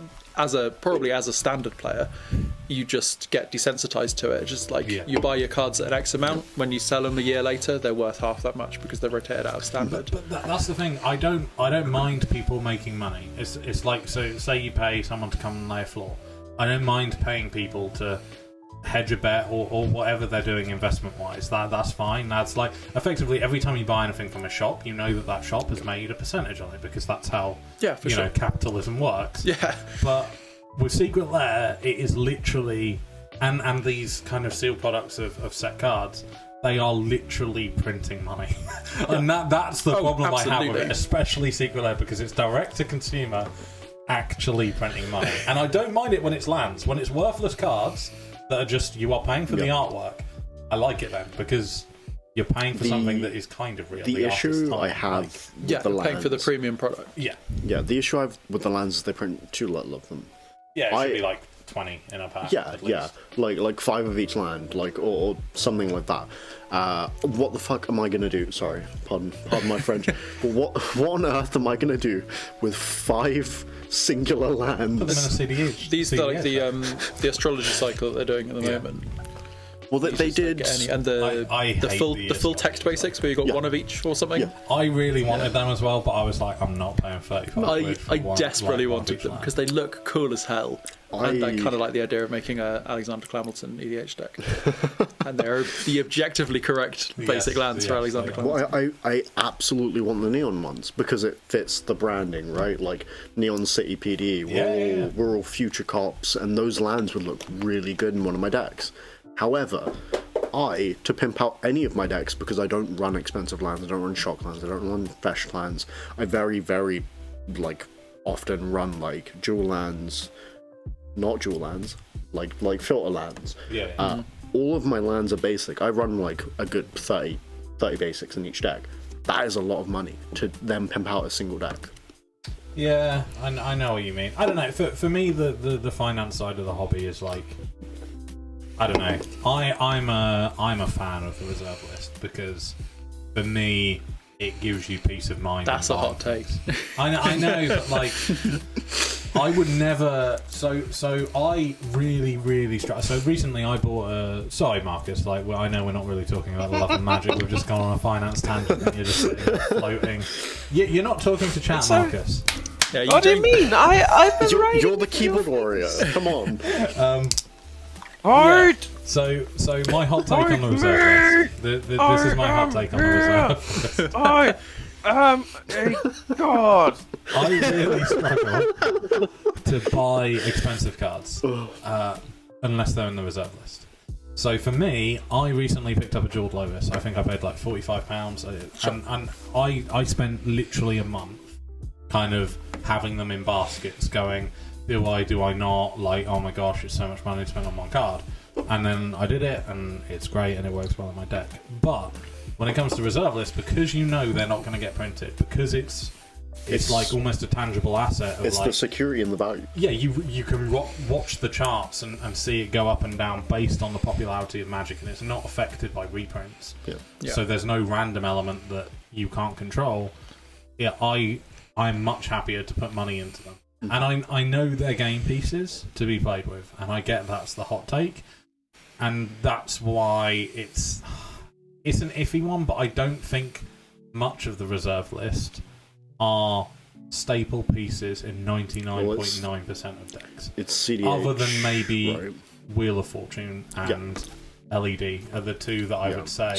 probably as a standard player, you just get desensitized to it. Just like you buy your cards at an X amount, when you sell them a year later, they're worth half that much because they're rotated out of standard. But that's the thing. I don't mind people making money. It's like, so say you pay someone to come and lay a floor. I don't mind paying people to hedge a bet or whatever they're doing investment wise. That's fine. That's like, effectively every time you buy anything from a shop, you know that shop has made a percentage on it, because that's how capitalism works. Yeah. But with Secret Lair, it is literally, and these kind of sealed products of set cards, they are literally printing money. And that's the problem I have with it, especially Secret Lair, because it's direct to consumer, actually printing money. And I don't mind it when it's lands. When it's worthless cards that are just, you are paying for the artwork, I like it then, because you're paying for something that is kind of real. The issue I have with the lands, paying for the premium product. Yeah, the issue I have with the lands is they print too little of them. Yeah, it should be like 20 in a pack. Yeah, like 5 of each land, like or something like that. What the fuck am I gonna do? Sorry, pardon my French. But what on earth am I gonna do with 5 singular lands? Put them in a CDH. These are like the astrology cycle that they're doing at the moment. Well, they did, and the full text basics where you got one of each or something. Yeah. I really wanted them as well, but I was like, I'm not paying 35. I desperately wanted them because they look cool as hell, and I kind of like the idea of making a Alexander Clamilton EDH deck, and they're the objectively correct basic lands for Alexander Clamilton. Well, I absolutely want the neon ones because it fits the branding, right? Like Neon City PD, we're all future cops, and those lands would look really good in one of my decks. However, to pimp out any of my decks, because I don't run expensive lands, I don't run shock lands, I don't run fetch lands, I very, very, often run, dual lands, not dual lands, like filter lands. All of my lands are basic. I run, a good 30 basics in each deck. That is a lot of money to then pimp out a single deck. Yeah, I know what you mean. I don't know, for me, the finance side of the hobby is I don't know. I'm a fan of the reserve list because for me it gives you peace of mind. That's a hot take. I know, but I would never. So I really so recently I bought a. Sorry, Marcus. I know we're not really talking about the love and magic. We've just gone on a finance tangent and you're just sitting there floating. You're not talking to chat, Marcus. Yeah, what do you mean? I've been writing. You're the keyboard warrior. Come on. Hard. Yeah. So my hot take on the reserve list. This is my hot take on the reserve list. God. I really struggle to buy expensive cards unless they're in the reserve list. So for me, I recently picked up a Jeweled Lotus. I think I paid £45, and I spent literally a month kind of having them in baskets, going, do I not? Oh my gosh, it's so much money to spend on one card. And then I did it, and it's great, and it works well in my deck. But when it comes to reserve list, because you know they're not going to get printed, because it's almost a tangible asset. It's the security and the value. Yeah, you can watch the charts and see it go up and down based on the popularity of Magic, and it's not affected by reprints. Yeah. So there's no random element that you can't control. Yeah, I'm much happier to put money into them. And I know they're game pieces to be played with, and I get that's the hot take, and that's why it's an iffy one, but I don't think much of the reserve list are staple pieces in 99.9% of decks. It's CDH. Other than maybe Wheel of Fortune and LED are the two that I would say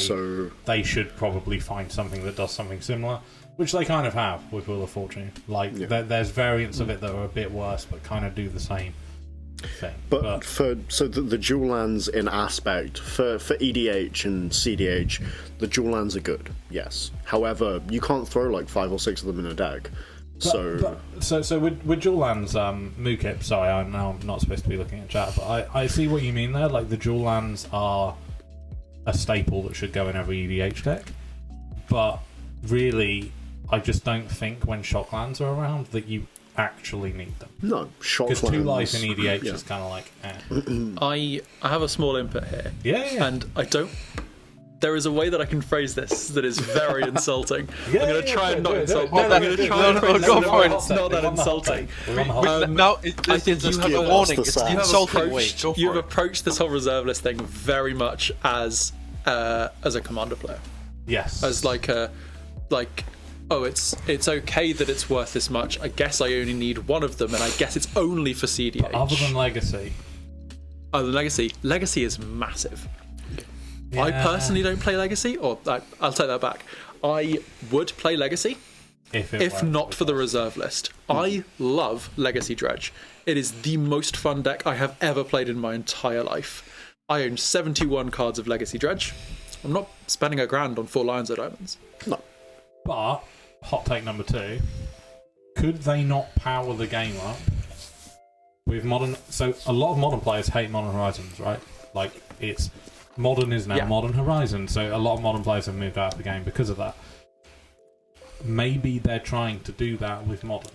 they should probably find something that does something similar. Which they kind of have with Wheel of Fortune. There's variants of it that are a bit worse, but kind of do the same thing. But the dual lands in aspect for EDH and CDH, the dual lands are good. Yes. However, you can't throw 5 or 6 of them in a deck. So with dual lands, Mookip. Sorry, I'm not supposed to be looking at chat, but I see what you mean there. The dual lands are a staple that should go in every EDH deck, but really, I just don't think when shock lands are around that you actually need them. No, shock lands. Because 2 life in EDH is kind of I have a small input here. Yeah. And I don't There is a way that I can phrase this that is very insulting. Yeah, I'm going to try and not insult. No, I'm going to try and phrase go this for it. it's not that insulting. Now, I think you you have have a warning. It's you the have insulting way. Go for You've it. approached this whole reserve list thing very much as a commander player, Yes. as like oh, it's okay that it's worth this much. I guess I only need one of them, and I guess it's only for CDH. Other than Legacy. Oh, the Legacy is massive. Yeah. I personally don't play Legacy, or I'll take that back. I would play Legacy if not for the reserve list. I love Legacy Dredge. It is the most fun deck I have ever played in my entire life. I own 71 cards of Legacy Dredge. I'm not spending $1,000 on 4 Lions or Diamonds. No. But, hot take number 2, could they not power the game up with modern... So, a lot of modern players hate Modern Horizons, right? Like, it's... Modern is now Modern Horizon, so a lot of modern players have moved out of the game because of that. Maybe they're trying to do that with Modern.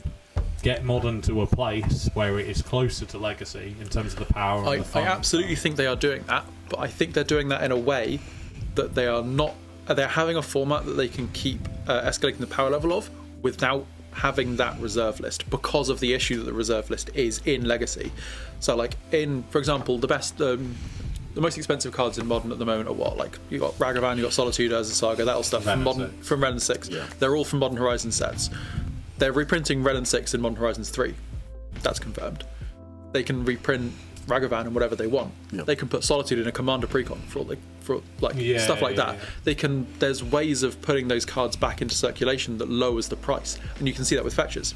Get Modern to a place where it is closer to Legacy in terms of the power and the fun. I absolutely think they are doing that, but I think they're doing that in a way that they are not... They're having a format that they can keep escalating the power level of without having that reserve list, because of the issue that the reserve list is in Legacy. So, like, for example, the best... the most expensive cards in Modern at the moment are what? Like, you got Ragavan, you got Solitude, Urza Saga, that all stuff from Red and 6. Yeah. They're all from Modern Horizons sets. They're reprinting Red and 6 in Modern Horizons 3. That's confirmed. They can reprint Ragavan and whatever they want. Yep. They can put Solitude in a Commander precon stuff like that. They can. There's ways of putting those cards back into circulation that lowers the price, and you can see that with fetches.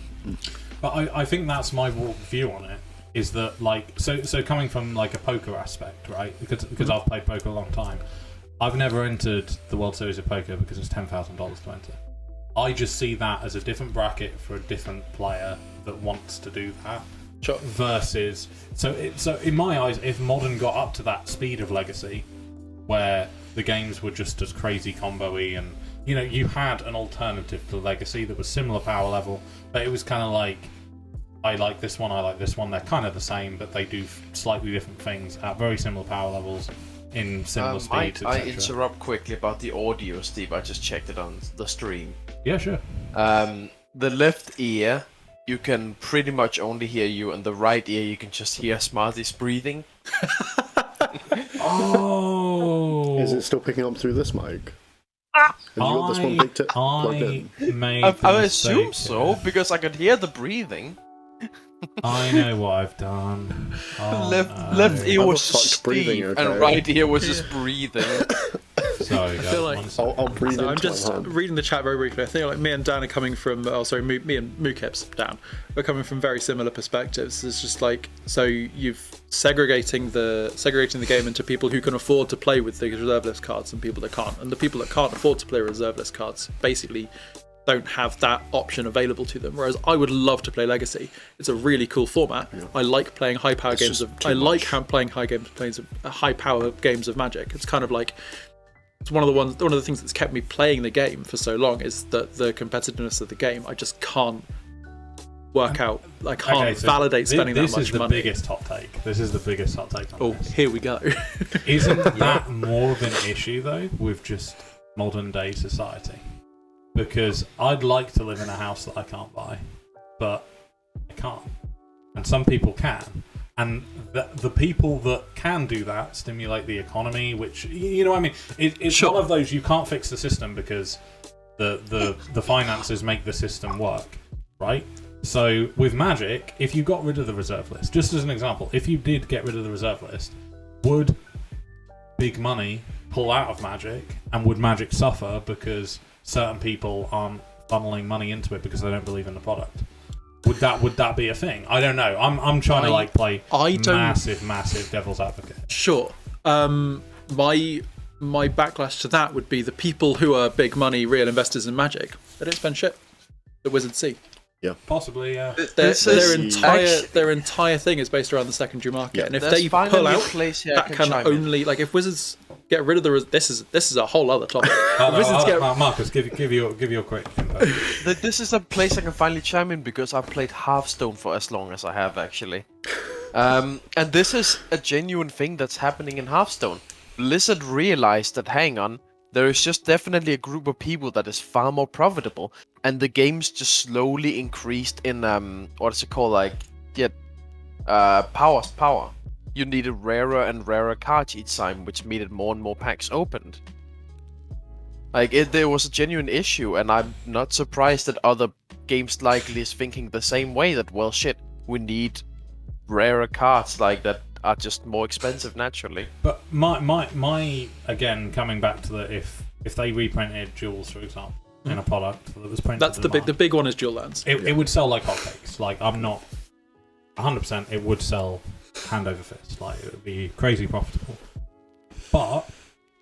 But I think that's my view on it. Is that like so coming from like a poker aspect, right? Because I've played poker a long time. I've never entered the World Series of Poker because it's $10,000 to enter. I just see that as a different bracket for a different player that wants to do that. Sure. Versus so in my eyes, if Modern got up to that speed of Legacy, where the games were just as crazy combo-y, and you had an alternative to Legacy that was similar power level, but it was kind of like, I like this one, I like this one. They're kind of the same, but they do slightly different things at very similar power levels in similar speeds, etc. I interrupt quickly about the audio, Steve? I just checked it on the stream. Yeah, sure. The left ear, you can pretty much only hear you, and the right ear, you can just hear Smarties breathing. Oh! Is it still picking up through this mic? Have you got this one plugged in? I assume so, because I could hear the breathing. I know what I've done. Oh, left ear How was the just fuck's breathing, Steve, okay? and right ear was just breathing. Sorry, guys. feel like- one second. I'll breathe So into I'm just my hand. reading the chat very briefly. I think like me and Dan are coming from, me and Mookips, Dan, we're coming from very similar perspectives. It's just like, so you've segregating the game into people who can afford to play with the reserve list cards and people that can't. And the people that can't afford to play reserve list cards basically don't have that option available to them. Whereas I would love to play Legacy. It's a really cool format. Yeah. I like playing high power games of. I like playing high power games of Magic. It's kind of like. It's one of the things that's kept me playing the game for so long is that the competitiveness of the game. I just can't work out. I can't validate spending that much money. This is the biggest hot take. This is the biggest hot take on this. Here we go. Isn't that more of an issue though with just modern day society? Because I'd like to live in a house that I can't buy, but I can't, and some people can. And the people that can do that stimulate the economy, which, you know what I mean? It's one of those, you can't fix the system because the finances make the system work, right? So with Magic, if you got rid of the reserve list, just as an example, if you did get rid of the reserve list, would big money pull out of Magic, and would Magic suffer because certain people aren't funneling money into it because they don't believe in the product? Would that be a thing? I don't know. I'm trying to play massive devil's advocate. Sure. My backlash to that would be the people who are big money real investors in Magic. They don't spend shit. The Wizards see. Yeah. Possibly, yeah. Their entire thing is based around the secondary market, and if they pull out, that can only if Wizards get rid of the. This is a whole other topic. Marcus, give you a quick info. This is a place I can finally chime in because I've played Hearthstone for as long as I have actually, and this is a genuine thing that's happening in Hearthstone. Blizzard realized that, hang on, there is just definitely a group of people that is far more profitable, and the games just slowly increased in what is it called, like power. You needed rarer and rarer cards each time, which made it more and more packs opened. Like there was a genuine issue, and I'm not surprised that other games likely is thinking the same way. That, well, shit, we need rarer cards like that are just more expensive naturally. But my again, coming back to if they reprinted jewels, for example, in a product that was printed, that's the big one is Jewel Lands. It would sell like hotcakes. Like, I'm not 100%. It would sell hand over fist. Like, it would be crazy profitable. But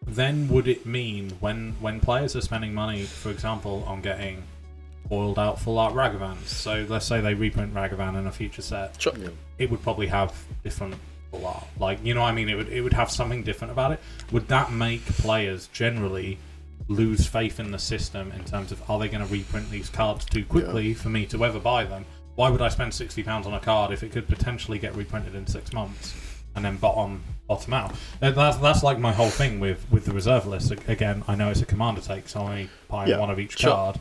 then would it mean when players are spending money, for example, on getting boiled out full art Ragavans? So let's say they reprint Ragavan in a future set. Sure. It would probably have different full art. Like, you know what I mean? It would have something different about it. Would that make players generally lose faith in the system in terms of, are they going to reprint these cards too quickly for me to ever buy them? Why would I spend £60 on a card if it could potentially get reprinted in 6 months and then bottom out? That's like my whole thing with the reserve list. Again, I know it's a commander take, so I'm only buying one of each card,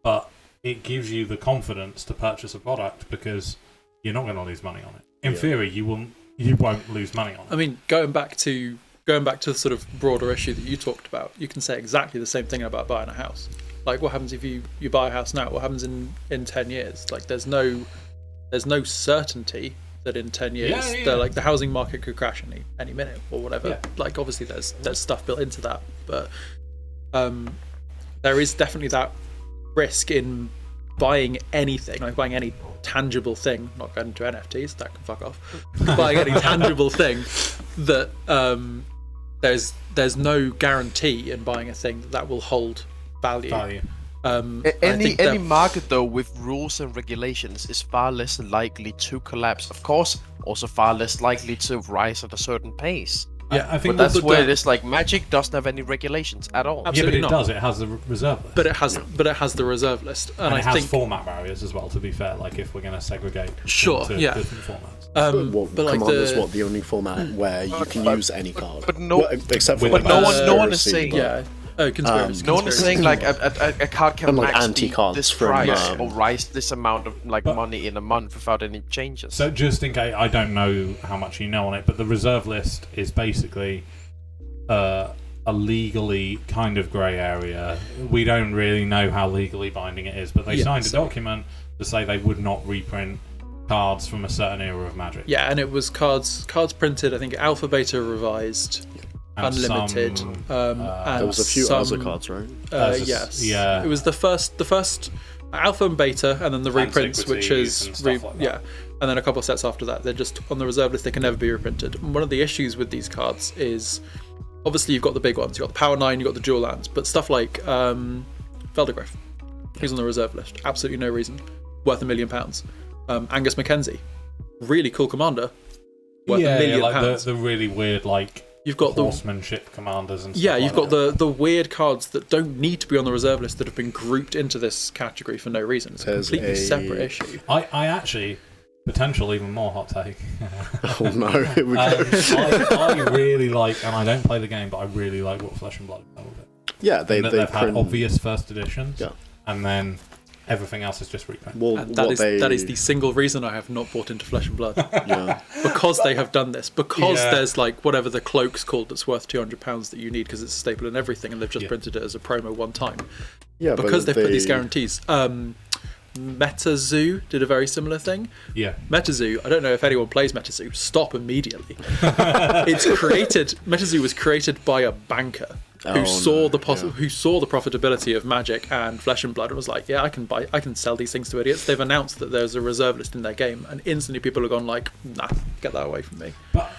but it gives you the confidence to purchase a product because you're not going to lose money on it. In theory, you won't lose money on it. I mean, going back to the sort of broader issue that you talked about, you can say exactly the same thing about buying a house. Like, what happens if you buy a house now? What happens in 10 years? Like, there's no certainty that in 10 years like the housing market could crash any minute or whatever. Yeah. Like, obviously there's stuff built into that, but there is definitely that risk in buying anything, like buying any tangible thing, not going into NFTs, that can fuck off, buying any tangible thing that there's no guarantee in buying a thing that will hold value. Any market though with rules and regulations is far less likely to collapse. Of course, also far less likely to rise at a certain pace. Yeah, I think but that's where it is. Like, Magic doesn't have any regulations at all. Absolutely yeah, but it does. It has the reserve list. But it has the reserve list, and it I has think format barriers as well. To be fair, like if we're going to segregate different formats. Commander's the only format where you can use any card. But no, except for no one is saying conspiracy. No one is saying like a card can like max anti-cards this price or rise this amount of money in a month without any changes. So just in case, I don't know how much you know on it, but the reserve list is basically a legally kind of grey area. We don't really know how legally binding it is, but they signed a document to say they would not reprint cards from a certain era of Magic. Yeah, and it was cards printed, I think Alpha, Beta, Revised, Unlimited, and there was a few other cards, right? Yes. Yeah. It was the first Alpha and Beta, and then the reprints, which is and then a couple of sets after that. They're just on the reserve list. They can never be reprinted. And one of the issues with these cards is, obviously, you've got the big ones. You've got the Power 9, you've got the Jewel Lands, but stuff like Veldegriff, he's on the reserve list. Absolutely no reason. Worth £1 million. Angus Mackenzie, really cool commander. Worth £1 million. Like the really weird you've got horsemanship commanders and stuff. Yeah, you've got the weird cards that don't need to be on the reserve list that have been grouped into this category for no reason. It's a completely separate issue. I actually, potential even more hot take. Oh no! I really like, and I don't play the game, but I really like what Flesh and Blood a little bit. Yeah, they've had obvious first editions, and then everything else is just reprint. Well, that is the single reason I have not bought into Flesh and Blood. Because they have done this. Because there's whatever the cloak's called that's worth £200 that you need because it's a staple in everything, and they've just printed it as a promo one time. Yeah, because they've put these guarantees. MetaZoo did a very similar thing. Yeah. MetaZoo, I don't know if anyone plays MetaZoo. Stop immediately. MetaZoo was created by a banker who saw the profitability of Magic and Flesh and Blood and was like, I can sell these things to idiots. They've announced that there's a reserve list in their game, and instantly people have gone like, nah, get that away from me. But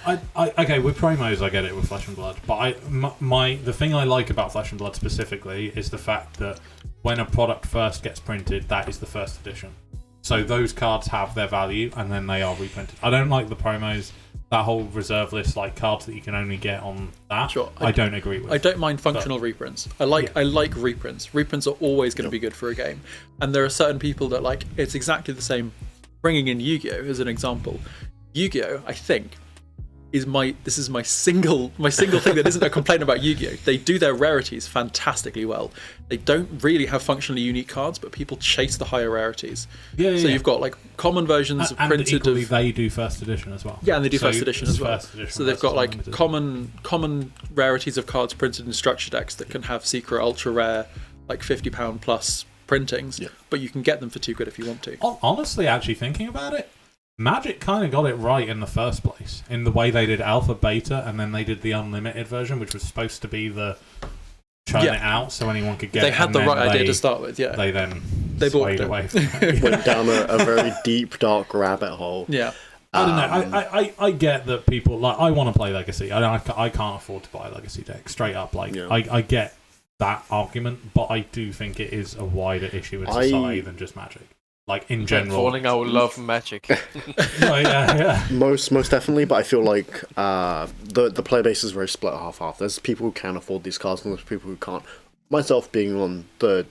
okay, with promos I get it with Flesh and Blood, but the thing I like about Flesh and Blood specifically is the fact that when a product first gets printed, that is the first edition. So those cards have their value and then they are reprinted. I don't like the promos. That whole reserve list, cards that you can only get on that, I don't agree with. I don't mind functional reprints. I like reprints. Reprints are always going to be good for a game. And there are certain people that it's exactly the same. Bringing in YuGiOh as an example. YuGiOh, I think, this is my single thing that isn't a complaint about Yu-Gi-Oh. They do their rarities fantastically well. They don't really have functionally unique cards, but people chase the higher rarities. So you've got like common versions of printed. And equally, they do first edition as well. Yeah, and they do first edition as well. So they've got like common rarities of cards printed in structure decks that can have secret ultra rare, like £50 plus printings. Yeah. But you can get them for £2 if you want to. Honestly, actually thinking about it, Magic kind of got it right in the first place, in the way they did Alpha, Beta, and then they did the Unlimited version, which was supposed to be the churn it out so anyone could get it. They had the right idea to start with, They then swayed away. Went down a very deep, dark rabbit hole. Yeah. I don't know. I get that people, like, I want to play Legacy. I can't afford to buy a Legacy deck, straight up. Like, I get that argument, but I do think it is a wider issue in society than just Magic. Like, in general. Falling out of love Magic. Most definitely, but I feel like the player base is very split half-half. There's people who can afford these cards and there's people who can't. Myself being on the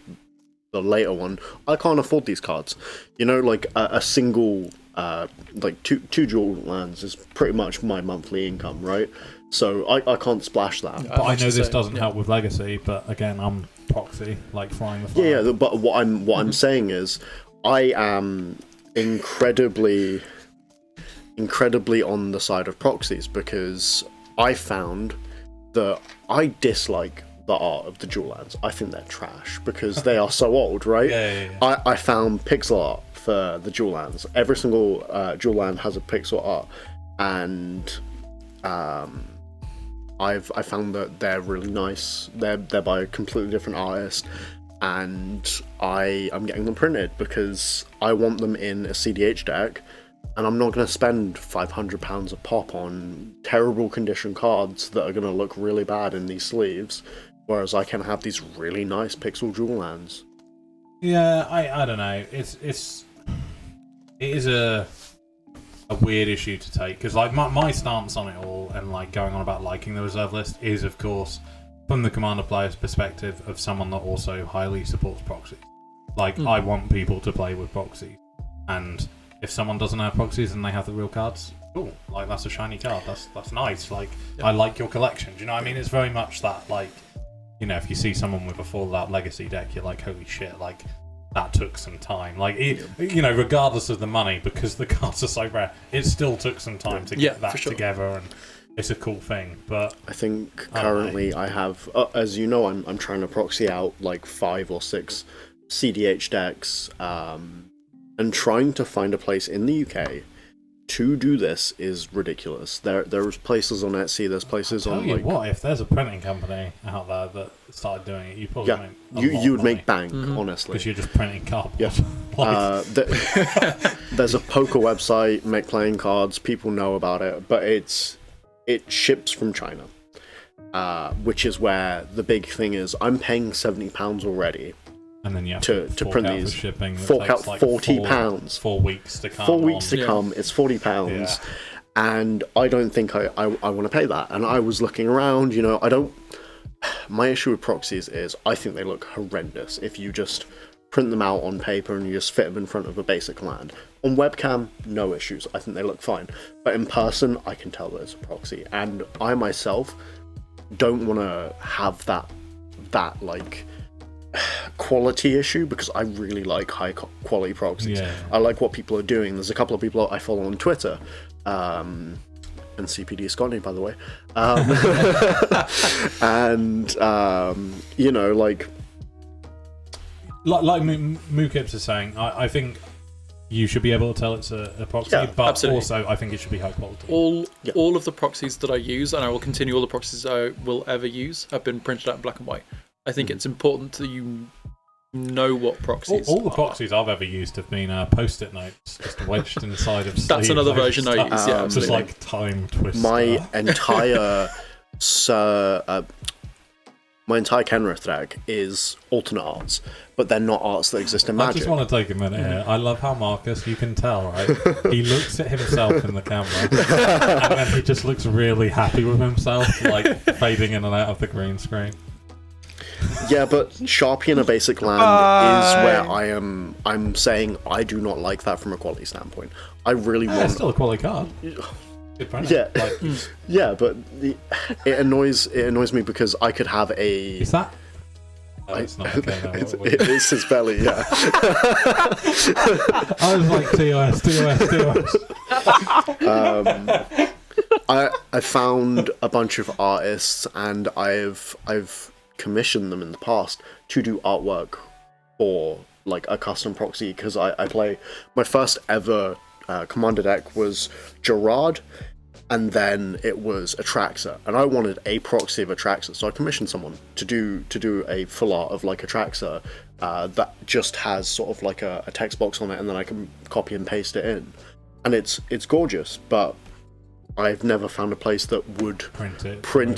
later one, I can't afford these cards. You know, like a single, like two dual lands is pretty much my monthly income, right? So I can't splash that. But I know this doesn't help with Legacy, but again, I'm proxy, like flying the flag. Yeah, but what I'm saying is, I am incredibly on the side of proxies because I found that I dislike the art of the dual lands. I think they're trash because they are so old, right? Yeah. I found pixel art for the dual lands. Every single dual land has a pixel art, and I found that they're really nice. They're by a completely different artist. And I'm getting them printed because I want them in a CDH deck, and I'm not going to spend £500 a pop on terrible condition cards that are going to look really bad in these sleeves, whereas I can have these really nice pixel dual lands. Yeah, I don't know. It is a weird issue to take because like my stance on it all and like going on about liking the reserve list is of course from the Commander player's perspective of someone that also highly supports proxies. Like, I want people to play with proxies. And if someone doesn't have proxies and they have the real cards, cool. Like, that's a shiny card. That's nice. Like, I like your collection. Do you know what I mean? It's very much that, like, you know, if you see someone with a full-out Legacy deck, you're like, holy shit, like, that took some time. Like, you know, regardless of the money, because the cards are so rare, it still took some time to get that together and... It's a cool thing, but I think currently I have, as you know, I'm trying to proxy out like 5 or 6 CDH decks, and trying to find a place in the UK to do this is ridiculous. There's places on Etsy, there's places on like. What if there's a printing company out there that started doing it? You probably make you would make bank, honestly, because you're just printing cardboard. Yeah. There's a poker website, make playing cards. People know about it, but it ships from China, which is where the big thing is. I'm paying £70 already, and then you have to print these. Shipping fork out like £40. 4 weeks to come. 4 weeks to come. It's £40, and I don't think I want to pay that. And I was looking around. You know, I don't. My issue with proxies is I think they look horrendous if you just print them out on paper and you just fit them in front of a basic land. On webcam, no issues. I think they look fine. But in person, I can tell that it's a proxy. And I myself don't want to have that like quality issue because I really like high quality proxies. Yeah. I like what people are doing. There's a couple of people I follow on Twitter. And CPD Scotty, by the way. And you know, like Mookips is saying, I think you should be able to tell it's a proxy, but absolutely. Also I think it should be high quality. All of the proxies that I use, and I will continue all the proxies I will ever use, have been printed out in black and white. I think it's important that you know what proxies all the proxies I've ever used have been post-it notes just wedged inside of sleeves. That's another version I use, yeah. Just like time twister. My entire my entire Kenrith deck is alternate arts, but they're not arts that exist in Magic. I just want to take a minute here. I love how Marcus, you can tell, right? He looks at himself in the camera, and then he just looks really happy with himself, like fading in and out of the green screen. Yeah, but Sharpie in a basic land is where I'm saying I do not like that from a quality standpoint. I really want... It's still a quality card. Good printer. Yeah, Like, yeah, but it annoys me because I could have a. is that? Oh, it's not okay. No, It's his belly, yeah. I was like TOS. I found a bunch of artists, and I've commissioned them in the past to do artwork for like a custom proxy, because I play my first ever commander deck was Gerard, and then it was Atraxa, and I wanted a proxy of Atraxa, so I commissioned someone to do a full art of like Atraxa that just has sort of like a text box on it, and then I can copy and paste it in, and it's gorgeous, but I've never found a place that would print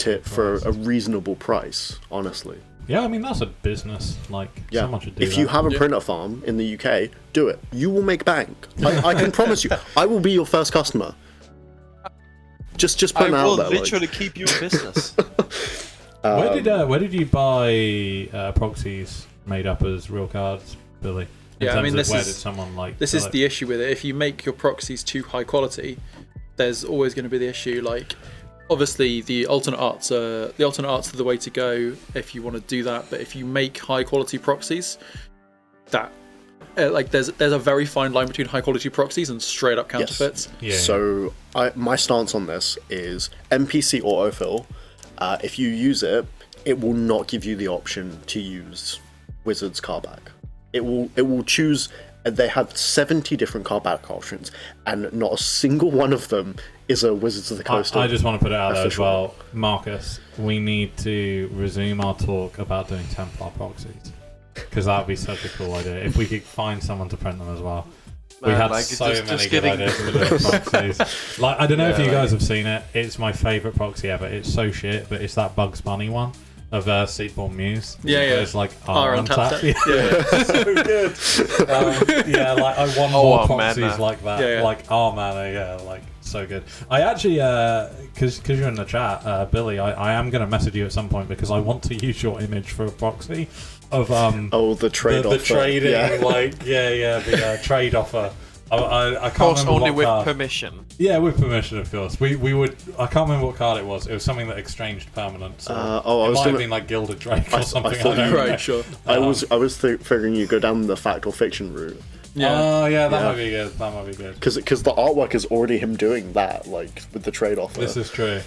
it for a reasonable price, honestly. Yeah, I mean, that's a business. Like, someone should do if that. you have a printer farm in the UK, do it. You will make bank. I can promise you. I will be your first customer. Just put it out there. I will literally keep you in business. Where did you buy proxies made up as real cards, Billy? Yeah, I mean, where did someone like? This is the issue with it. If you make your proxies too high quality, there's always going to be the issue. Like, obviously, the alternate arts are the way to go if you want to do that. But if you make high quality proxies, that like there's a very fine line between high quality proxies and straight up counterfeits. Yes. Yeah. So my stance on this is NPC autofill. If you use it, it will not give you the option to use Wizard's card back. It will choose. They have 70 different card back options, and not a single one of them is a Wizards of the Coast. I just want to put it out there as well, Marcus. We need to resume our talk about doing Templar proxies, because that would be such a cool idea if we could find someone to print them as well. We had like, so many good getting... ideas for the proxies. Like, I don't know if you guys have seen it. It's my favourite proxy ever. It's so shit, but it's that Bugs Bunny one of Seedborn Muse. Yeah. It's like R untapped. Yeah. So good. Yeah, like I want more proxies mana. like that. Yeah. Like R mana, yeah, like so good. I actually, because you're in the chat, Billy, I am going to message you at some point because I want to use your image for a proxy of the trade offer. The trading, the trade offer. I can't Of course, remember only what with card. permission. Yeah, with permission, of course. We would. I can't remember what card it was. It was something that exchanged permanent. So it might have been like Gilded Drake or something. I don't know. Right, sure. I was figuring you go down the fact or fiction route. Yeah. Oh yeah, that might be good. That might be good. Because the artwork is already him doing that, like with the trade offer. This is true.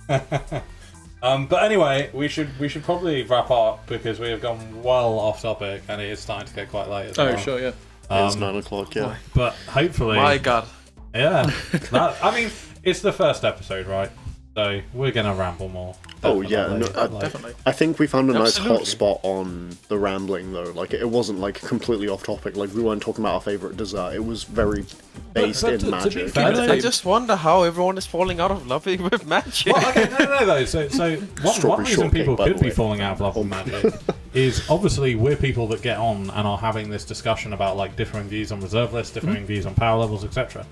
But anyway, we should probably wrap up because we have gone well off topic and it is starting to get quite late as well. Oh sure, yeah. It's 9 o'clock, yeah. But hopefully, My God. yeah. I mean, it's the first episode, right? So we're gonna ramble more. Oh yeah, Definitely. I think we found a nice hot Absolutely. spot on the rambling though. Like it wasn't like completely off topic. Like we weren't talking about our favorite dessert. It was very based But in to be magic. fair, I just wonder how everyone is falling out of love with magic. Well, okay, no, though. So one Strawberry reason shortcake, people by the could be way. falling out of love with magic is obviously we're people that get on and are having this discussion about like differing views on reserve lists, differing views on power levels, etc.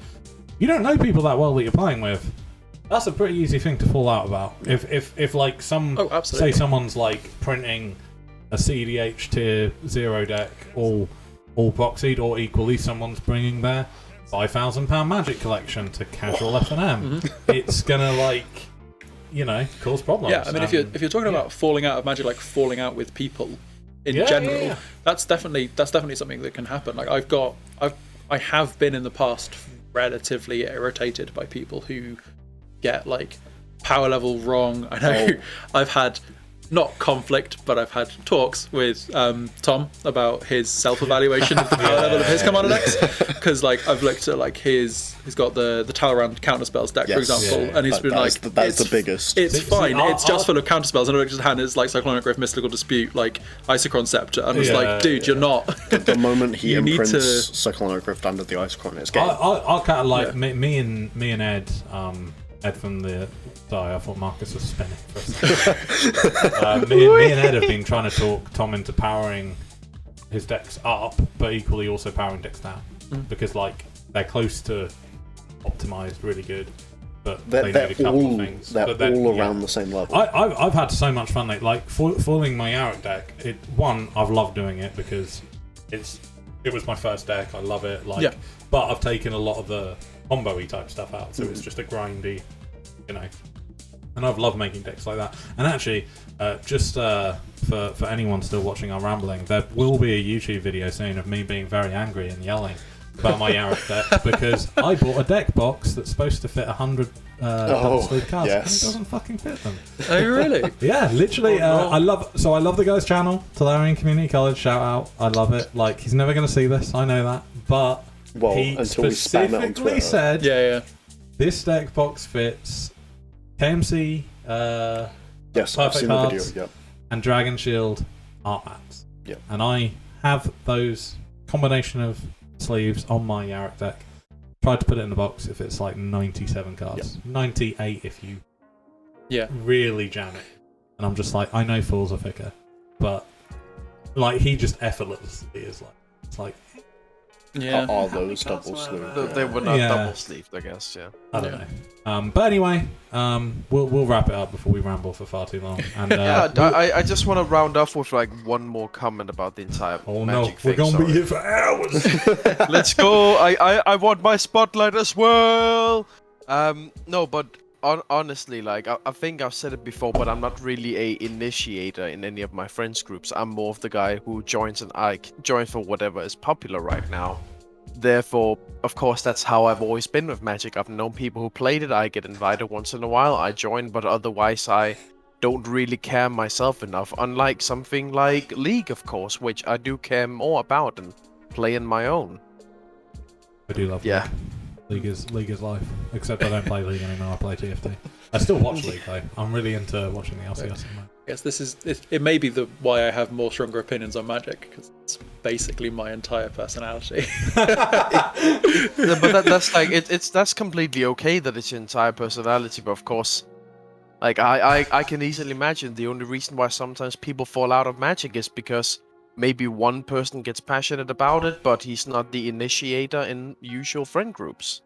You don't know people that well that you're playing with. That's a pretty easy thing to fall out about. If like say someone's like printing a CDH tier 0 deck all proxied, or equally someone's bringing their £5,000 magic collection to casual F&M, it's gonna like cause problems. Yeah, I mean, if you're talking about falling out of magic, like falling out with people in general, that's definitely something that can happen. Like I have been in the past relatively irritated by people who get like power level wrong. I know I've had not conflict, but I've had talks with Tom about his self-evaluation of the power level of his commander decks, because like I've looked at like he's got the Talrand counterspells deck, for example, and he's been like, that's the biggest. It's fine. It's just full of counterspells, and I looked at his hand. It's like Cyclonic Rift, Mystical Dispute, like Isochron Scepter, and I was like, dude, you're not. The moment he You need imprints to- Cyclonic Rift under the Isochron, it's game. I'll kind of like me and Ed. Ed from the... Sorry, I thought Marcus was spinning for a second. Me and Ed have been trying to talk Tom into powering his decks up, but equally also powering decks down. Because, like, they're close to optimized, really good, but they need a couple of things. They're all around the same level. I've had so much fun. Like foiling my Yarick deck, I've loved doing it because it's it was my first deck. I love it. Like, but I've taken a lot of the combo-y type stuff out, so it's just a grindy, you know. And I've loved making decks like that. And actually, just for anyone still watching our rambling, there will be a YouTube video soon of me being very angry and yelling about my Yarok deck because I bought a deck box that's supposed to fit 100 double sleeve cards, and it doesn't fucking fit them. Oh, really? Yeah, literally. I love the guy's channel, Tolarian Community College. Shout out, I love it. Like, he's never going to see this, I know that, but he specifically said, this deck box fits KMC, yes, I've seen the video, and Dragon Shield art mats. Yeah, and I have those combination of sleeves on my Yarok deck. Tried to put it in the box if it's like 97 cards, 98 if you really jam it. And I'm just like, I know fools are thicker, but like he just effortlessly is like, it's like. Are those double sleeved? They were not double sleeved, I guess. I don't know. But anyway, we'll wrap it up before we ramble for far too long. And I just want to round off with like one more comment about the entire Magic thing. We're gonna be here for hours. Let's go. I want my spotlight as well. No, but honestly, like I think I've said it before, but I'm not really a initiator in any of my friends groups. I'm more of the guy who joins and I join for whatever is popular right now. Therefore, of course, that's how I've always been with Magic. I've known people who played it. I get invited once in a while. I join, but otherwise I don't really care myself enough. Unlike something like League, of course, which I do care more about and play in my own. I do love League. League is life. Except I don't play League anymore. I play TFT. I still watch League though. I'm really into watching the LCS. I guess it may be why I have more stronger opinions on Magic, because it's basically my entire personality. But that's like that's completely okay that it's your entire personality. But of course, like I can easily imagine the only reason why sometimes people fall out of Magic is because maybe one person gets passionate about it, but he's not the initiator in usual friend groups.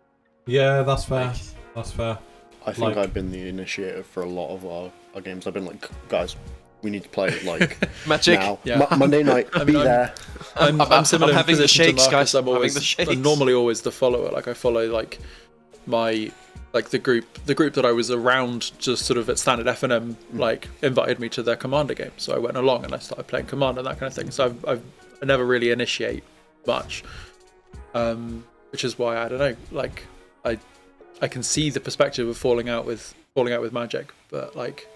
Yeah, that's fair. That's fair. I think I've been the initiator for a lot of our games. I've been like, guys, we need to play like Magic now. Monday night, be there. I'm similar. I'm having the shakes, Marcus. guys. I'm normally always the follower. Like I follow like my the group that I was around, just sort of at standard FNM, like invited me to their Commander game, so I went along and I started playing Commander and that kind of thing. So I never really initiate much, which is why I don't know. Like I can see the perspective of falling out with Magic, but like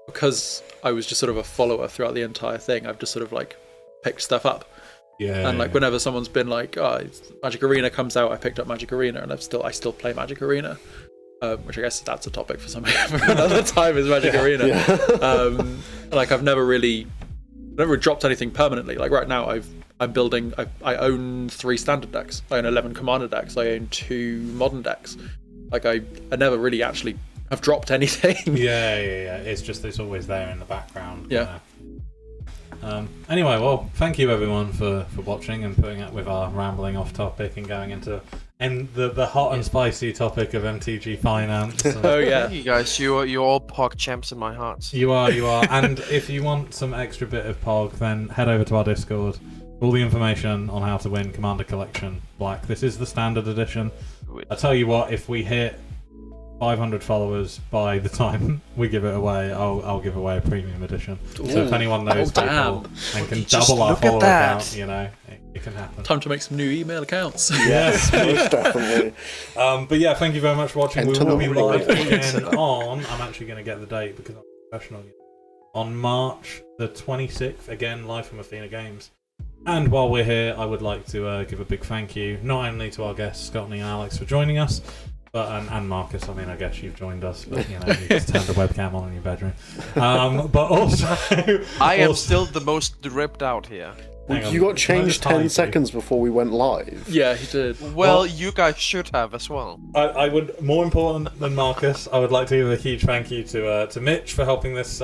because I was just sort of a follower throughout the entire thing, I've just sort of like picked stuff up. Yeah. And like whenever someone's been like, "Oh, Magic Arena comes out," I picked up Magic Arena, and I still play Magic Arena, which I guess that's a topic for some another time. Is Magic Arena. Yeah. Like I've never dropped anything permanently. Like right now, I'm building. I own 3 standard decks. I own 11 Commander decks. I own 2 modern decks. Like I never really actually have dropped anything. Yeah. It's just it's always there in the background. Yeah. Anyway, well, thank you everyone for watching and putting up with our rambling off topic and going into the hot and spicy topic of MTG finance. Oh yeah, thank you guys. You're all POG champs in my heart. You are. And if you want some extra bit of POG, then head over to our Discord. All the information on how to win Commander Collection Black. This is the standard edition. I tell you what, if we hit 500 followers by the time we give it away, I'll give away a premium edition. Ooh. So if anyone knows people and can double our follower count, you know, it can happen. Time to make some new email accounts. Yes, most definitely. But yeah, thank you very much for watching. We will be live again on. I'm actually going to get the date because I'm professional. On March the 26th, again live from Athena Games. And while we're here, I would like to give a big thank you not only to our guests Scott and Alex for joining us, but and Marcus. I mean, I guess you've joined us, but you know, you just turned the webcam on in your bedroom. But also, I am still the most ripped out here. You got changed 10 seconds before we went live. Yeah, he did. Well, you guys should have as well. I would, more important than Marcus, I would like to give a huge thank you to Mitch for helping this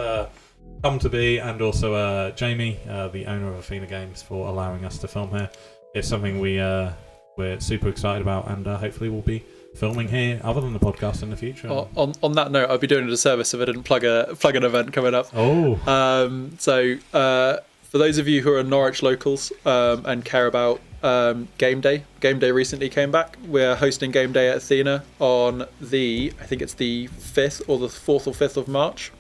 come to be, and also Jamie, the owner of Athena Games, for allowing us to film here. It's something we're super excited about, and hopefully we'll be filming here other than the podcast in the future. On that note, I'd be doing a disservice if I didn't plug an event coming up. Oh. So for those of you who are Norwich locals and care about game day. Game day recently came back. We're hosting game day at Athena on I think it's the 5th or the 4th or 5th of March.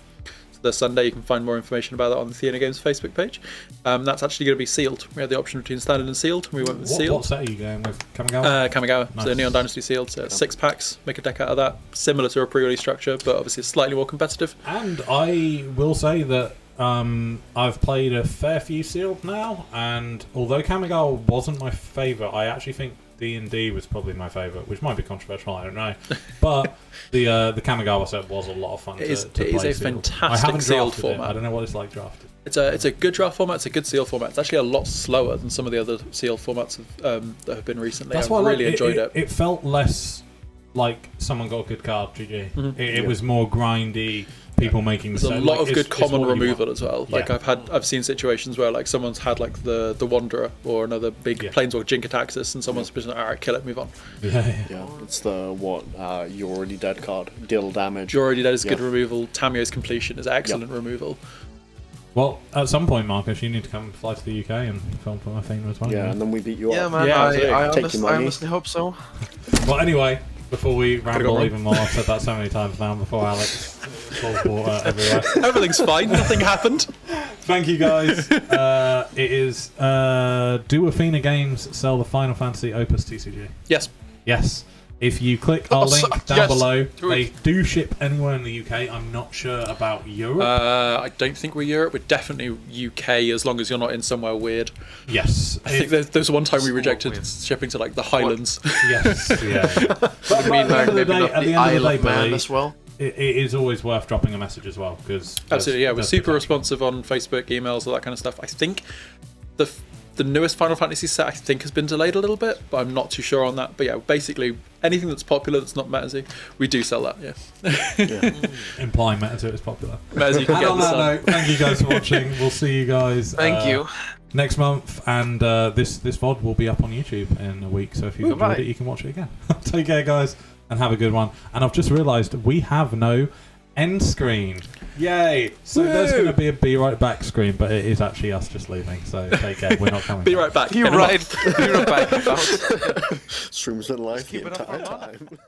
The Sunday. You can find more information about that on the Athena Games Facebook page. That's actually going to be sealed. We had the option between standard and sealed. We went with sealed. What set are you going with? Kamigawa? Kamigawa. Nice. So Neon Dynasty sealed. So 6 packs. Make a deck out of that. Similar to a pre-release structure, but obviously slightly more competitive. And I will say that I've played a fair few sealed now, and although Kamigawa wasn't my favourite, I actually think D&D was probably my favourite, which might be controversial, I don't know. But the Kamigawa set was a lot of fun to play. It is a sealed. fantastic sealed format. I don't know what it's like drafted. It's a good draft format. It's a good seal format. It's actually a lot slower than some of the other seal formats that have been recently. That's I really enjoyed it. It felt less like someone got a good card, GG. Mm-hmm. It was more grindy. People making There's a lot of good common removal as well. Yeah. Like I've seen situations where like someone's had like the Wanderer or another big Planeswalker Jinkataxis, and someone's been like, all right, kill it, move on. Yeah, it's the You're Already Dead card. Deal damage. You're Already Dead is good removal. Tamio's Completion is excellent removal. Well, at some point, Marcus, you need to come fly to the UK and film for Athena as well. Yeah, and then we beat you Yeah, up. man, Yeah, I honestly hope so. Well, anyway, before we ramble even more, I've said that so many times now before Alex falls water everywhere. Everything's fine. Nothing happened. Thank you, guys. It is do Athena Games sell the Final Fantasy Opus TCG? Yes. Yes. If you click our link down below, Do they it. do ship anywhere in the UK. I'm not sure about Europe. I don't think we're Europe. We're definitely UK, as long as you're not in somewhere weird. Yes. I think there's one time we rejected shipping to like the Highlands. Yes, yeah. I mean, like, maybe not at the the end Isle of of the day, Man Billy, as well. it is always worth dropping a message as well, because Absolutely, yeah. We're super responsive on Facebook, emails, all that kind of stuff. I think the newest Final Fantasy set I think has been delayed a little bit, but I'm not too sure on that. But yeah, basically anything that's popular that's not MetaZ, we do sell that. Yeah. implying MetaZ is popular. MetaZ, you can And get on the that sun. note, thank you guys for watching. We'll see you guys. Thank you. Next month, and this VOD will be up on YouTube in a week. So if you've enjoyed it, you can watch it again. Take care, guys, and have a good one. And I've just realised we have no end screen. Yay! So there's going to be a be right back screen, but it is actually us just leaving. So take care. We're not coming. Be right back. You're right. You're right back. Streams in life the keep it up entire online. time.